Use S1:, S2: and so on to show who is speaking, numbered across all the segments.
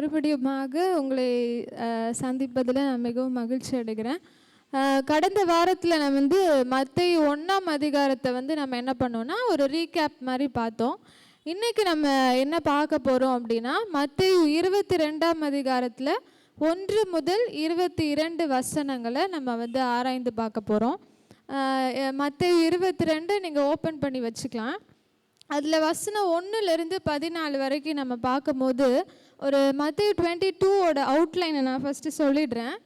S1: மறுபடியுமாக உங்களை சந்திப்பதில் நான் மிகவும் மகிழ்ச்சி அடைகிறேன். கடந்த வாரத்தில் நான் மத்தேயு 1ஆம் அதிகாரத்தை நம்ம என்ன பண்ணோம்னா ஒரு ரீகேப் மாதிரி பார்த்தோம். இன்றைக்கி நம்ம என்ன பார்க்க போகிறோம் அப்படின்னா மத்தேயு 22ஆம் அதிகாரத்தில் 1 முதல் 22 வசனங்களை நம்ம ஆராய்ந்து பார்க்க போகிறோம். மத்தேயு 22 நீங்கள் ஓப்பன் பண்ணி வச்சுக்கலாம். அதில் வசனம் 1லேருந்து 14 வரைக்கும் நம்ம பார்க்கும்போது ஒரு மத்தேயு 22ஓட அவுட்லைனை நான் ஃபஸ்ட்டு சொல்லிடுறேன்.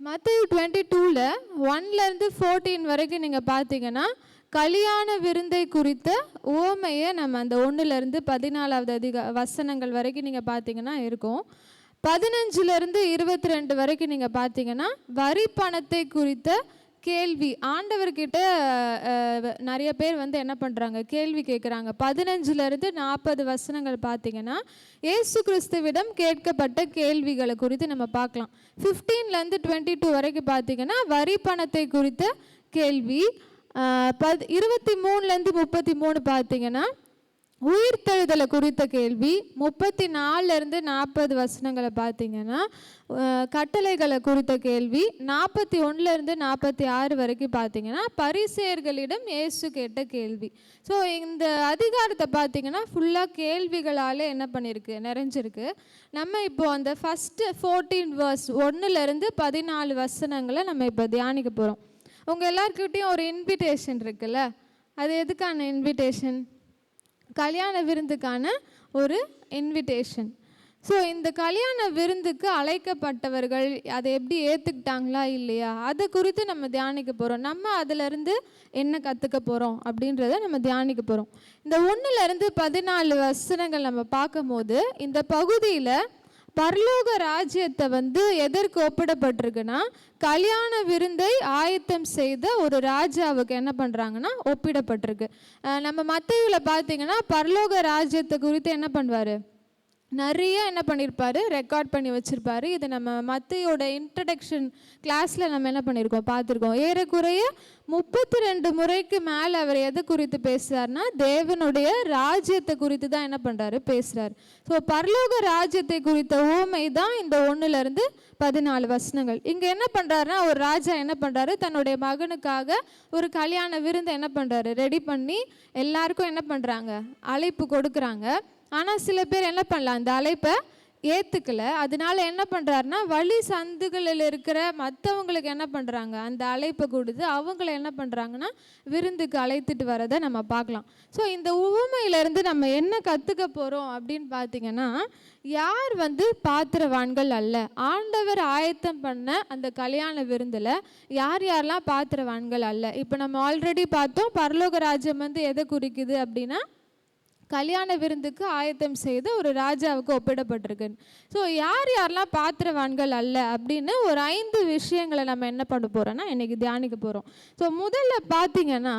S1: மத்தேயு 22ல் 1லேருந்து 14 வரைக்கும் நீங்கள் பார்த்தீங்கன்னா கல்யாண விருந்தை குறித்த உவமையை நம்ம அந்த 1லேருந்து 14வது வசனங்கள் வரைக்கும் நீங்கள் பார்த்தீங்கன்னா இருக்கும். 15லேருந்து 22 வரைக்கும் நீங்கள் பார்த்தீங்கன்னா வரி பணத்தை குறித்த கேள்வி ஆண்டவர்கிட்ட நிறைய பேர் என்ன பண்ணுறாங்க, கேள்வி கேட்குறாங்க. 15லேருந்து 40 வசனங்கள் பார்த்தீங்கன்னா இயேசு கிறிஸ்துவிடம் கேட்கப்பட்ட கேள்விகளை குறித்து நம்ம பார்க்கலாம். 15லேருந்து 22 வரைக்கும் பார்த்தீங்கன்னா வரி பணத்தை குறித்த கேள்வி. 23லேருந்து 33 பார்த்தீங்கன்னா உயிர்த்தெழுதலை குறித்த கேள்வி. 34லேருந்து 40 வசனங்களை பார்த்தீங்கன்னா கட்டளைகளை குறித்த கேள்வி. 41லேருந்து 46 வரைக்கும் பார்த்தீங்கன்னா பரிசேயர்களிடம் இயேசு கேட்ட கேள்வி. ஸோ இந்த அதிகாரத்தை பார்த்தீங்கன்னா ஃபுல்லாக கேள்விகளால் என்ன பண்ணியிருக்கு, நிறைஞ்சிருக்கு. நம்ம இப்போது அந்த ஃபஸ்ட்டு 14 verse 1லேருந்து 14 வசனங்களை நம்ம இப்போ தியானிக்க போகிறோம். உங்கள் எல்லாருக்கிட்டையும் ஒரு இன்விடேஷன் இருக்குல்ல, அது எதுக்கான இன்விடேஷன்? கல்யாண விருந்துக்கான ஒரு இன்விடேஷன். ஸோ இந்த கல்யாண விருந்துக்கு அழைக்கப்பட்டவர்கள் அதை எப்படி ஏற்றுக்கிட்டாங்களா இல்லையா, அதை குறித்து நம்ம தியானிக்க போகிறோம். நம்ம அதிலிருந்து என்ன கற்றுக்க போகிறோம் அப்படின்றத நம்ம தியானிக்க போகிறோம். இந்த 1லேருந்து 14 வசனங்கள் நம்ம பார்க்கும்போது இந்த பகுதியில் பரலோக ராஜ்யத்தை எதற்கு ஒப்பிடப்பட்டிருக்குன்னா கல்யாண விருந்தை ஆயத்தம் செய்த ஒரு ராஜாவுக்கு என்ன பண்ணுறாங்கன்னா ஒப்பிடப்பட்டிருக்கு. நம்ம மத்தேயுவில் பார்த்தீங்கன்னா பரலோக ராஜ்யத்தை குறித்து என்ன பண்ணுவார், நிறைய என்ன பண்ணியிருப்பார், ரெக்கார்ட் பண்ணி வச்சுருப்பார். இது நம்ம மத்தேயோட இன்ட்ரடக்ஷன் கிளாஸில் நம்ம என்ன பண்ணியிருக்கோம், பார்த்துருக்கோம். ஏறக்குறைய 32 முறைக்கு மேலே அவர் எதை குறித்து பேசுகிறார்னா தேவனுடைய ராஜ்யத்தை குறித்து தான் என்ன பண்ணுறாரு, பேசுகிறார். ஸோ பரலோக ராஜ்யத்தை குறித்த ஊமை தான் இந்த 1லேருந்து 14 வசனங்கள். இங்கே என்ன பண்ணுறாருன்னா ஒரு ராஜா என்ன பண்ணுறாரு, தன்னுடைய மகனுக்காக ஒரு கல்யாண விருந்து என்ன பண்ணுறாரு, ரெடி பண்ணி எல்லாருக்கும் என்ன பண்ணுறாங்க, அழைப்பு கொடுக்குறாங்க. ஆனால் சில பேர் என்ன பண்ணலாம், அந்த அழைப்பை ஏற்றுக்கலை. அதனால என்ன பண்ணுறாருன்னா வழி சந்துகளில் இருக்கிற மற்றவங்களுக்கு என்ன பண்ணுறாங்க, அந்த அழைப்பை கொடுத்து அவங்கள என்ன பண்ணுறாங்கன்னா விருந்துக்கு அழைத்துட்டு வரதை நம்ம பார்க்கலாம். ஸோ இந்த உவமையிலேருந்து நம்ம என்ன கற்றுக்க போகிறோம் அப்படின்னு பார்த்தீங்கன்னா, யார் பாத்திரவான்கள் அல்ல, ஆண்டவர் ஆயத்தம் பண்ண அந்த கல்யாண விருந்தில் யார் யாரெல்லாம் பாத்திரவான்கள் அல்ல. இப்போ நம்ம ஆல்ரெடி பார்த்தோம் பரலோக ராஜ்யம் எதை குறிக்குது அப்படின்னா கல்யாண விருந்துக்கு ஆயத்தம் செய்து ஒரு ராஜாவுக்கு ஒப்பிடப்பட்டிருக்கு. ஸோ யார் யாரெல்லாம் பாத்திரவான்கள் அல்ல அப்படின்னு ஒரு 5 விஷயங்களை நம்ம என்ன பண்ண போகிறோன்னா இன்றைக்கி தியானிக்க போகிறோம். ஸோ முதல்ல பார்த்தீங்கன்னா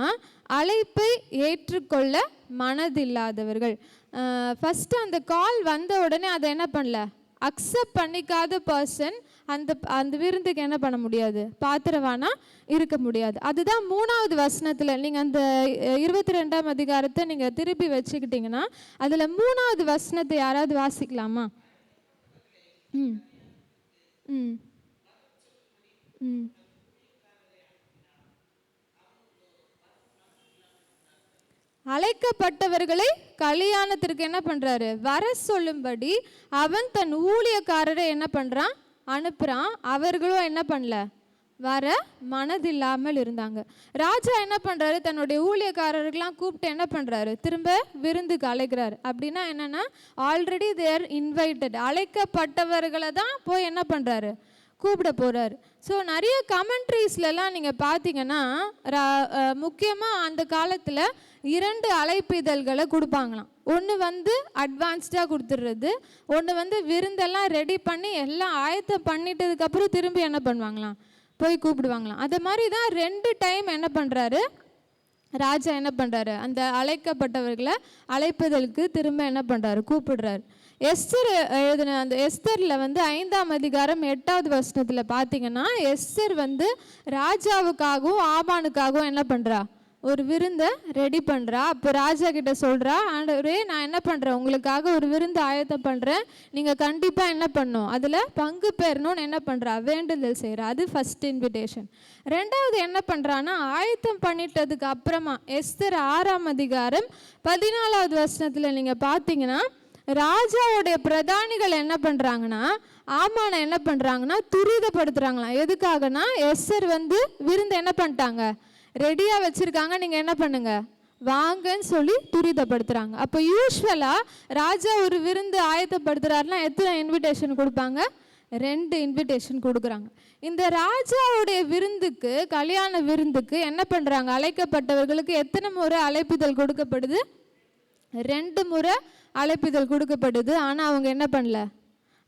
S1: அழைப்பை ஏற்றுக்கொள்ள மனதில்லாதவர்கள். ஃபஸ்ட்டு அந்த கால் வந்த உடனே அதை என்ன பண்ணல, அக்செப்ட் பண்ணிக்காத பர்சன் அந்த விருந்துக்கு என்ன பண்ண முடியாது, பாத்திரவானா இருக்க முடியாது. அதுதான் 3வது வசனத்தில் நீங்கள் அந்த 22ஆம் அதிகாரத்தை நீங்கள் திருப்பி வச்சுக்கிட்டிங்கன்னா அதில் 3வது வசனத்தை யாராவது வாசிக்கலாமா? ம் ம் ம் அழைக்கப்பட்டவர்களை கல்யாணத்திற்கு என்ன பண்ணுறாரு, வர சொல்லும்படி அவன் தன் ஊழியக்காரரை என்ன பண்ணுறான், அனுப்புகிறான். அவர்களும் என்ன பண்ணல, வர மனதில்லாமல் இருந்தாங்க. ராஜா என்ன பண்ணுறாரு, தன்னுடைய ஊழியக்காரர்கள்லாம் கூப்பிட்டு என்ன பண்ணுறாரு, திரும்ப விருந்துக்கு அழைக்கிறாரு. அப்படின்னா என்னென்னா ஆல்ரெடி தேர் இன்வைட்டட், அழைக்கப்பட்டவர்களை தான் போய் என்ன பண்ணுறாரு, கூப்பிட போகிறாரு. ஸோ நிறைய கமெண்ட்ரிஸ்லாம் நீங்கள் பார்த்தீங்கன்னா முக்கியமாக அந்த காலத்தில் 2 அழைப்பிதழ்களை கொடுப்பாங்களாம். ஒன்று அட்வான்ஸ்டாக கொடுத்துடுறது, ஒன்று விருந்தெல்லாம் ரெடி பண்ணி எல்லாம் ஆயத்தம் பண்ணிட்டதுக்கப்புறம் திரும்பி என்ன பண்ணுவாங்களாம், போய் கூப்பிடுவாங்களாம். அது மாதிரி தான் 2 டைம் என்ன பண்ணுறாரு ராஜா, என்ன பண்ணுறாரு, அந்த அழைக்கப்பட்டவர்களை அழைப்பதற்கு திரும்ப என்ன பண்ணுறாரு, கூப்பிடுறாரு. எஸ்தர் எழுதின அந்த எஸ்தரில் 5ஆம் அதிகாரம் 8வது வசனத்தில் பார்த்தீங்கன்னா எஸ்தர் ராஜாவுக்காகவும் ஆமானுக்காகவும் என்ன பண்ணுறா, ஒரு விருந்தை ரெடி பண்ணுறா. அப்போ ராஜா கிட்ட சொல்கிறா, ஆண்டவரே நான் என்ன பண்ணுறேன், உங்களுக்காக ஒரு விருந்து ஆயத்தம் பண்ணுறேன், நீங்கள் கண்டிப்பாக என்ன பண்ணணும், அதில் பங்கு பெறணும்னு என்ன பண்ணுறா, வேண்டுதல் செய்கிறா. அது ஃபஸ்ட் இன்விடேஷன். ரெண்டாவது என்ன பண்ணுறான்னா, ஆயத்தம் பண்ணிட்டதுக்கு அப்புறமா எஸ்தர் 6ஆம் அதிகாரம் 14வது வசனத்தில் நீங்கள் பார்த்தீங்கன்னா, ராஜாவுடைய பிரதானிகள் என்ன பண்ணுறாங்கன்னா, ஆமானை என்ன பண்ணுறாங்கன்னா துரிதப்படுத்துகிறாங்களாம். எதுக்காகனா, எஸ்தர் விருந்து என்ன பண்ணிட்டாங்க, ரெடியாக வச்சுருக்காங்க, நீங்கள் என்ன பண்ணுங்க வாங்கன்னு சொல்லி துரிதப்படுத்துகிறாங்க. அப்போ யூஸ்வலாக ராஜா ஒரு விருந்து ஆயத்தப்படுத்துகிறாருன்னா எத்தனை இன்விடேஷன் கொடுப்பாங்க, 2 இன்விடேஷன் கொடுக்குறாங்க. இந்த ராஜாவுடைய விருந்துக்கு, கல்யாண விருந்துக்கு என்ன பண்ணுறாங்க, அழைக்கப்பட்டவர்களுக்கு எத்தனை முறை அழைப்புதல் கொடுக்கப்படுது, 2 முறை அழைப்புதல் கொடுக்கப்படுது. ஆனால் அவங்க என்ன பண்ணல,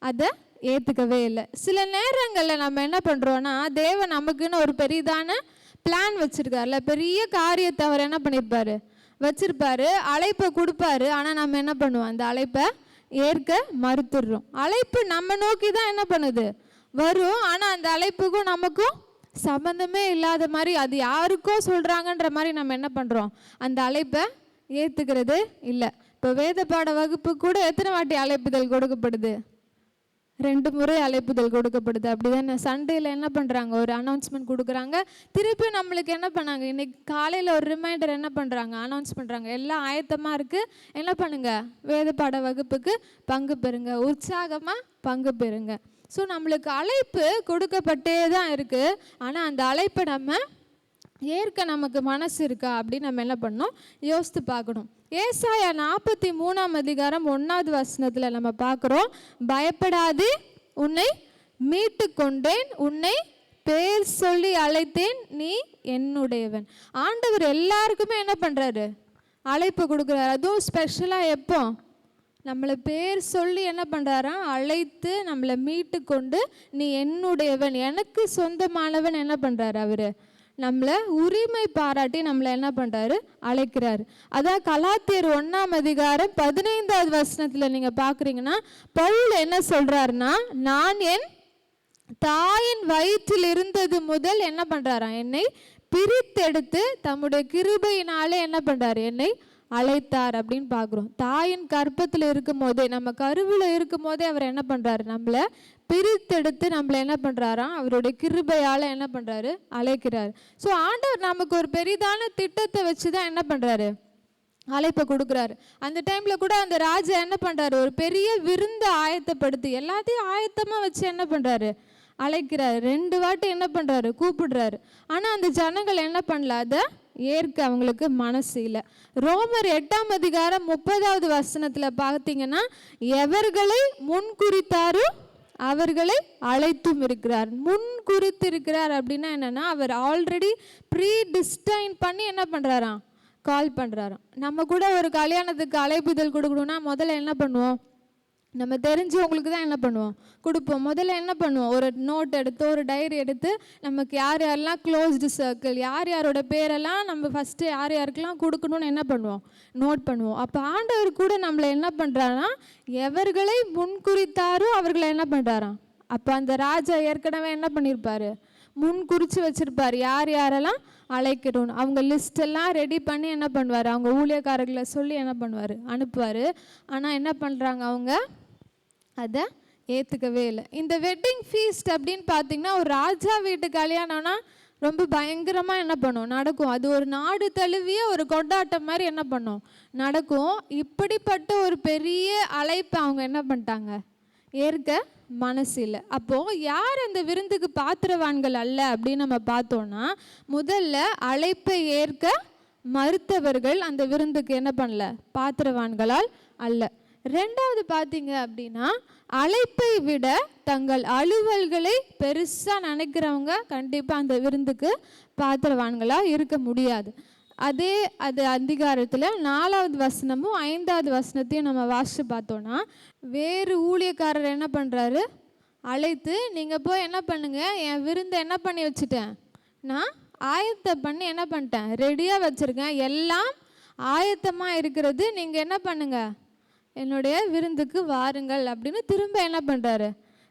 S1: அதை ஏற்றுக்கவே இல்லை. சில நேரங்களில் நம்ம என்ன பண்ணுறோன்னா, தேவன் நமக்குன்னு ஒரு பெரிதான பிளான் வச்சுருக்காருல, பெரிய காரியத்தை அவர் என்ன பண்ணியிருப்பார், வச்சுருப்பாரு, அழைப்பை கொடுப்பாரு. ஆனால் நம்ம என்ன பண்ணுவோம், அந்த அழைப்பை ஏற்க மறுத்துடுறோம். அழைப்பு நம்ம நோக்கி தான் என்ன பண்ணுது வரும், ஆனால் அந்த அழைப்புக்கும் நமக்கும் சம்மந்தமே இல்லாத மாதிரி, அது யாருக்கோ சொல்கிறாங்கன்ற மாதிரி நம்ம என்ன பண்ணுறோம், அந்த அழைப்பை ஏற்றுக்கிறது இல்லை. இப்போ வேத பாட வகுப்பு கூட எத்தனை வாட்டி அழைப்புதல் கொடுக்கப்படுது, 2 முறை அழைப்புதல் கொடுக்கப்படுது. அப்படி தானே சண்டேயில் என்ன பண்ணுறாங்க, ஒரு அனௌன்ஸ்மெண்ட் கொடுக்குறாங்க, திருப்பி நம்மளுக்கு என்ன பண்ணாங்க, இன்றைக்கி காலையில் ஒரு ரிமைண்டர் என்ன பண்ணுறாங்க, அனௌன்ஸ் பண்ணுறாங்க, எல்லாம் ஆயத்தமாக இருக்குது, என்ன பண்ணுங்கள், வேத பாட வகுப்புக்கு பங்கு பெறுங்க, உற்சாகமாக பங்கு பெறுங்க. ஸோ நம்மளுக்கு அழைப்பு கொடுக்கப்பட்டே தான் இருக்குது. ஆனால் அந்த அழைப்பை நம்ம ஏற்க நமக்கு மனசு இருக்கா அப்படின்னு நம்ம என்ன பண்ணணும், யோசித்து பார்க்கணும். ஏசாயா 43ஆம் அதிகாரம் 1வது வசனத்தில் நம்ம பார்க்குறோம், பயப்படாதே, உன்னை மீட்டு கொண்டேன், உன்னை பேர் சொல்லி அழைத்தேன், நீ என்னுடையவன். ஆண்டவர் எல்லாருக்குமே என்ன பண்ணுறாரு, அழைப்பு கொடுக்குறாரு. அதுவும் ஸ்பெஷலாக எப்போ, நம்மளை பேர் சொல்லி என்ன பண்ணுறாரா, அழைத்து நம்மளை மீட்டு கொண்டு நீ என்னுடையவன், எனக்கு சொந்தமானவன் என்ன பண்ணுறாரு, அவர் நம்மளை உரிமை பாராட்டி நம்மளை என்ன பண்ணுறாரு, அழைக்கிறாரு. அதான் கலாத்தியர் 1ஆம் அதிகாரம் 15வது வசனத்தில் நீங்கள் பார்க்குறீங்கன்னா, பவுல் என்ன சொல்கிறாருன்னா, நான் என் தாயின் வயிற்றில் இருந்தது முதல் என்ன பண்ணுறாராம், என்னை பிரித்தெடுத்து தம்முடைய கிருபையினாலே என்ன பண்ணுறாரு, என்னை அழைத்தார் அப்படின்னு பார்க்குறோம். தாயின் கற்பத்தில் இருக்கும் போதே, நம்ம கருவில் இருக்கும் போதே அவர் என்ன பண்ணுறாரு, நம்மளை பிரித்தெடுத்து நம்மளை என்ன பண்ணுறாராம், அவருடைய கிருபையால் என்ன பண்ணுறாரு, அழைக்கிறார். ஸோ ஆண்டவர் நமக்கு ஒரு பெரிதான திட்டத்தை வச்சு தான் என்ன பண்ணுறாரு, அழைப்பை கொடுக்குறாரு. அந்த டைமில் கூட அந்த ராஜா என்ன பண்ணுறாரு, ஒரு பெரிய விருந்தை ஆயத்தப்படுத்தி எல்லாத்தையும் ஆயத்தமாக வச்சு என்ன பண்ணுறாரு, அழைக்கிறாரு. 2 வாட்டி என்ன பண்ணுறாரு, கூப்பிடுறாரு. ஆனால் அந்த ஜனங்கள் என்ன பண்ணல, அதை ஏற்க அவங்களுக்கு மனசு இல்லை. ரோமர் 8ஆம் அதிகாரம் 30வது வசனத்தில் பார்த்தீங்கன்னா, எவர்களை முன் குறித்தாரோ அவர்களை அழைத்தும் இருக்கிறார். முன் குறித்திருக்கிறார் அப்படின்னா என்னென்னா, அவர் ஆல்ரெடி ப்ரீ டிஸ்டைன் பண்ணி என்ன பண்ணுறாராம், கால் பண்ணுறாராம். நம்ம கூட ஒரு கல்யாணத்துக்கு அழைப்புதல் கொடுக்கணுன்னா முதல்ல என்ன பண்ணுவோம், நம்ம தெரிஞ்சவங்களுக்கு தான் என்ன பண்ணுவோம், கொடுப்போம். முதல்ல என்ன பண்ணுவோம், ஒரு நோட் எடுத்து, ஒரு டைரி எடுத்து, நமக்கு யார் யாரெல்லாம் க்ளோஸ்டு சர்க்கிள், யார் யாரோட பேரெல்லாம் நம்ம ஃபஸ்ட்டு யார் யாருக்கெல்லாம் கொடுக்கணும்னு என்ன பண்ணுவோம், நோட் பண்ணுவோம். அப்போ ஆண்டவர் கூட நம்மளை என்ன பண்ணுறாருன்னா, எவர்களை முன்குறித்தாரோ அவர்களை என்ன பண்ணுறாராம். அப்போ அந்த ராஜா ஏற்கனவே என்ன பண்ணியிருப்பார், முன் குறித்து வச்சுருப்பார், யார் யாரெல்லாம் அழைக்கணும், அவங்க லிஸ்டெல்லாம் ரெடி பண்ணி என்ன பண்ணுவார், அவங்க ஊழியக்காரர்களை சொல்லி என்ன பண்ணுவார், அனுப்புவார். ஆனால் என்ன பண்ணுறாங்க, அவங்க அதை ஏற்றுக்கவே இல்லை. இந்த வெட்டிங் ஃபீஸ்ட் அப்படின்னு பார்த்தீங்கன்னா, ஒரு ராஜா வீட்டு கல்யாணம்னா ரொம்ப பயங்கரமாக என்ன பண்ணும், நடக்கும். அது ஒரு நாடு தழுவிய ஒரு கொண்டாட்டம் மாதிரி என்ன பண்ணும், நடக்கும். இப்படிப்பட்ட ஒரு பெரிய அழைப்பை அவங்க என்ன பண்ணிட்டாங்க, ஏற்க மனசு இல்லை. அப்போது யார் அந்த விருந்துக்கு பாத்திரவான்கள் அல்ல அப்படின்னு நம்ம பார்த்தோன்னா, முதல்ல அழைப்பை ஏற்க மறுத்தவர்கள் அந்த விருந்துக்கு என்ன பண்ணல, பாத்திரவான்களால் அல்ல. 2வது பார்த்தீங்க அப்படின்னா, அழைப்பை விட தங்கள் அலுவல்களை பெருசாக நினைக்கிறவங்க கண்டிப்பாக அந்த விருந்துக்கு பாத்திரவான்களாக இருக்க முடியாது. அது அதிகாரத்தில் 4வது வசனமும் 5வது வசனத்தையும் நம்ம வாசித்து பார்த்தோன்னா, வேறு ஊழியக்காரர் என்ன பண்ணுறாரு, அழைத்து நீங்கள் போய் என்ன பண்ணுங்கள், என் விருந்தை என்ன பண்ணி வச்சுட்டேன், நான் ஆயத்தம் பண்ணி என்ன பண்ணிட்டேன், ரெடியாக வச்சுருக்கேன், எல்லாம் ஆயத்தமாக இருக்கிறது, நீங்கள் என்ன பண்ணுங்கள், என்னுடைய விருந்துக்கு வாருங்கள் அப்படின்னு திரும்ப என்ன பண்ணுறாரு,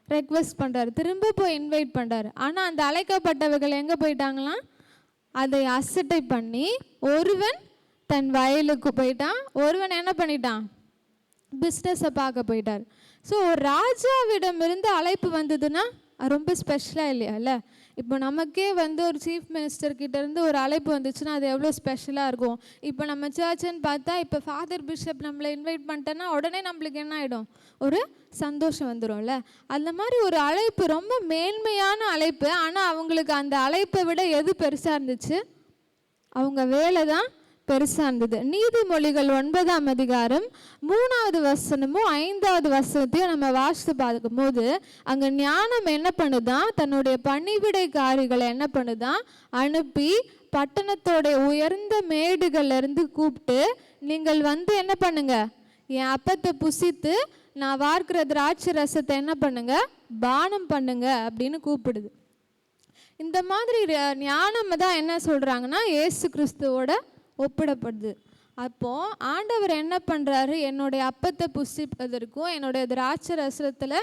S1: ரெக்வெஸ்ட் பண்ணுறாரு, திரும்ப போய் இன்வைட் பண்ணுறாரு. ஆனால் அந்த அழைக்கப்பட்டவர்கள் எங்கே போயிட்டாங்களாம், அதை அசட்டை பண்ணி ஒருவன் தன் வயலுக்கு போயிட்டான், ஒருவன் என்ன பண்ணிட்டான், பிஸ்னஸை பார்க்க போயிட்டார். ஸோ ஒரு ராஜாவிடமிருந்து அழைப்பு வந்ததுன்னா ரொம்ப ஸ்பெஷலாக இல்லையால்ல? இப்போ நமக்கே வந்து ஒரு சீஃப் மினிஸ்டர்கிட்ட இருந்து ஒரு அழைப்பு வந்துச்சுன்னா அது எவ்வளோ ஸ்பெஷலாக இருக்கும். இப்போ நம்ம சர்ச்சுன்னு பார்த்தா இப்போ ஃபாதர் பிஷப் நம்மளை இன்வைட் பண்ணிட்டேன்னா உடனே நம்மளுக்கு என்ன ஆகிடும், ஒரு சந்தோஷம் வந்துடும்ல. அந்த மாதிரி ஒரு அழைப்பு, ரொம்ப மேன்மையான அழைப்பு. ஆனால் அவங்களுக்கு அந்த அழைப்பை விட எது பெருசாக இருந்துச்சு, அவங்க வேலை தான் பெருசாக இருந்தது. நீதிமொழிகள் 9ஆம் அதிகாரம் 3வது வசனமும் 5வது வசனத்தையும் நம்ம வாசித்து பார்க்கும்போது அங்கே ஞானம் என்ன பண்ணுதான், தன்னுடைய பணிவிடைக்காரிகளை என்ன பண்ணுதான் அனுப்பி பட்டணத்தோட உயர்ந்த மேடுகள்லேருந்து கூப்பிட்டு, நீங்கள் வந்து என்ன பண்ணுங்க, என் அப்பத்தை புசித்து நான் வார்க்கிற திராட்சை ரசத்தை என்ன பண்ணுங்க, பானம் பண்ணுங்க அப்படின்னு கூப்பிடுது. இந்த மாதிரி ஞானம் தான் என்ன சொல்கிறாங்கன்னா இயேசு கிறிஸ்துவோட ஒப்பிடப்படுது. அப்போது ஆண்டவர் என்ன பண்ணுறாரு, என்னுடைய அப்பத்தை புசிப்பதற்கும் என்னுடைய திராட்சை ரசத்தில்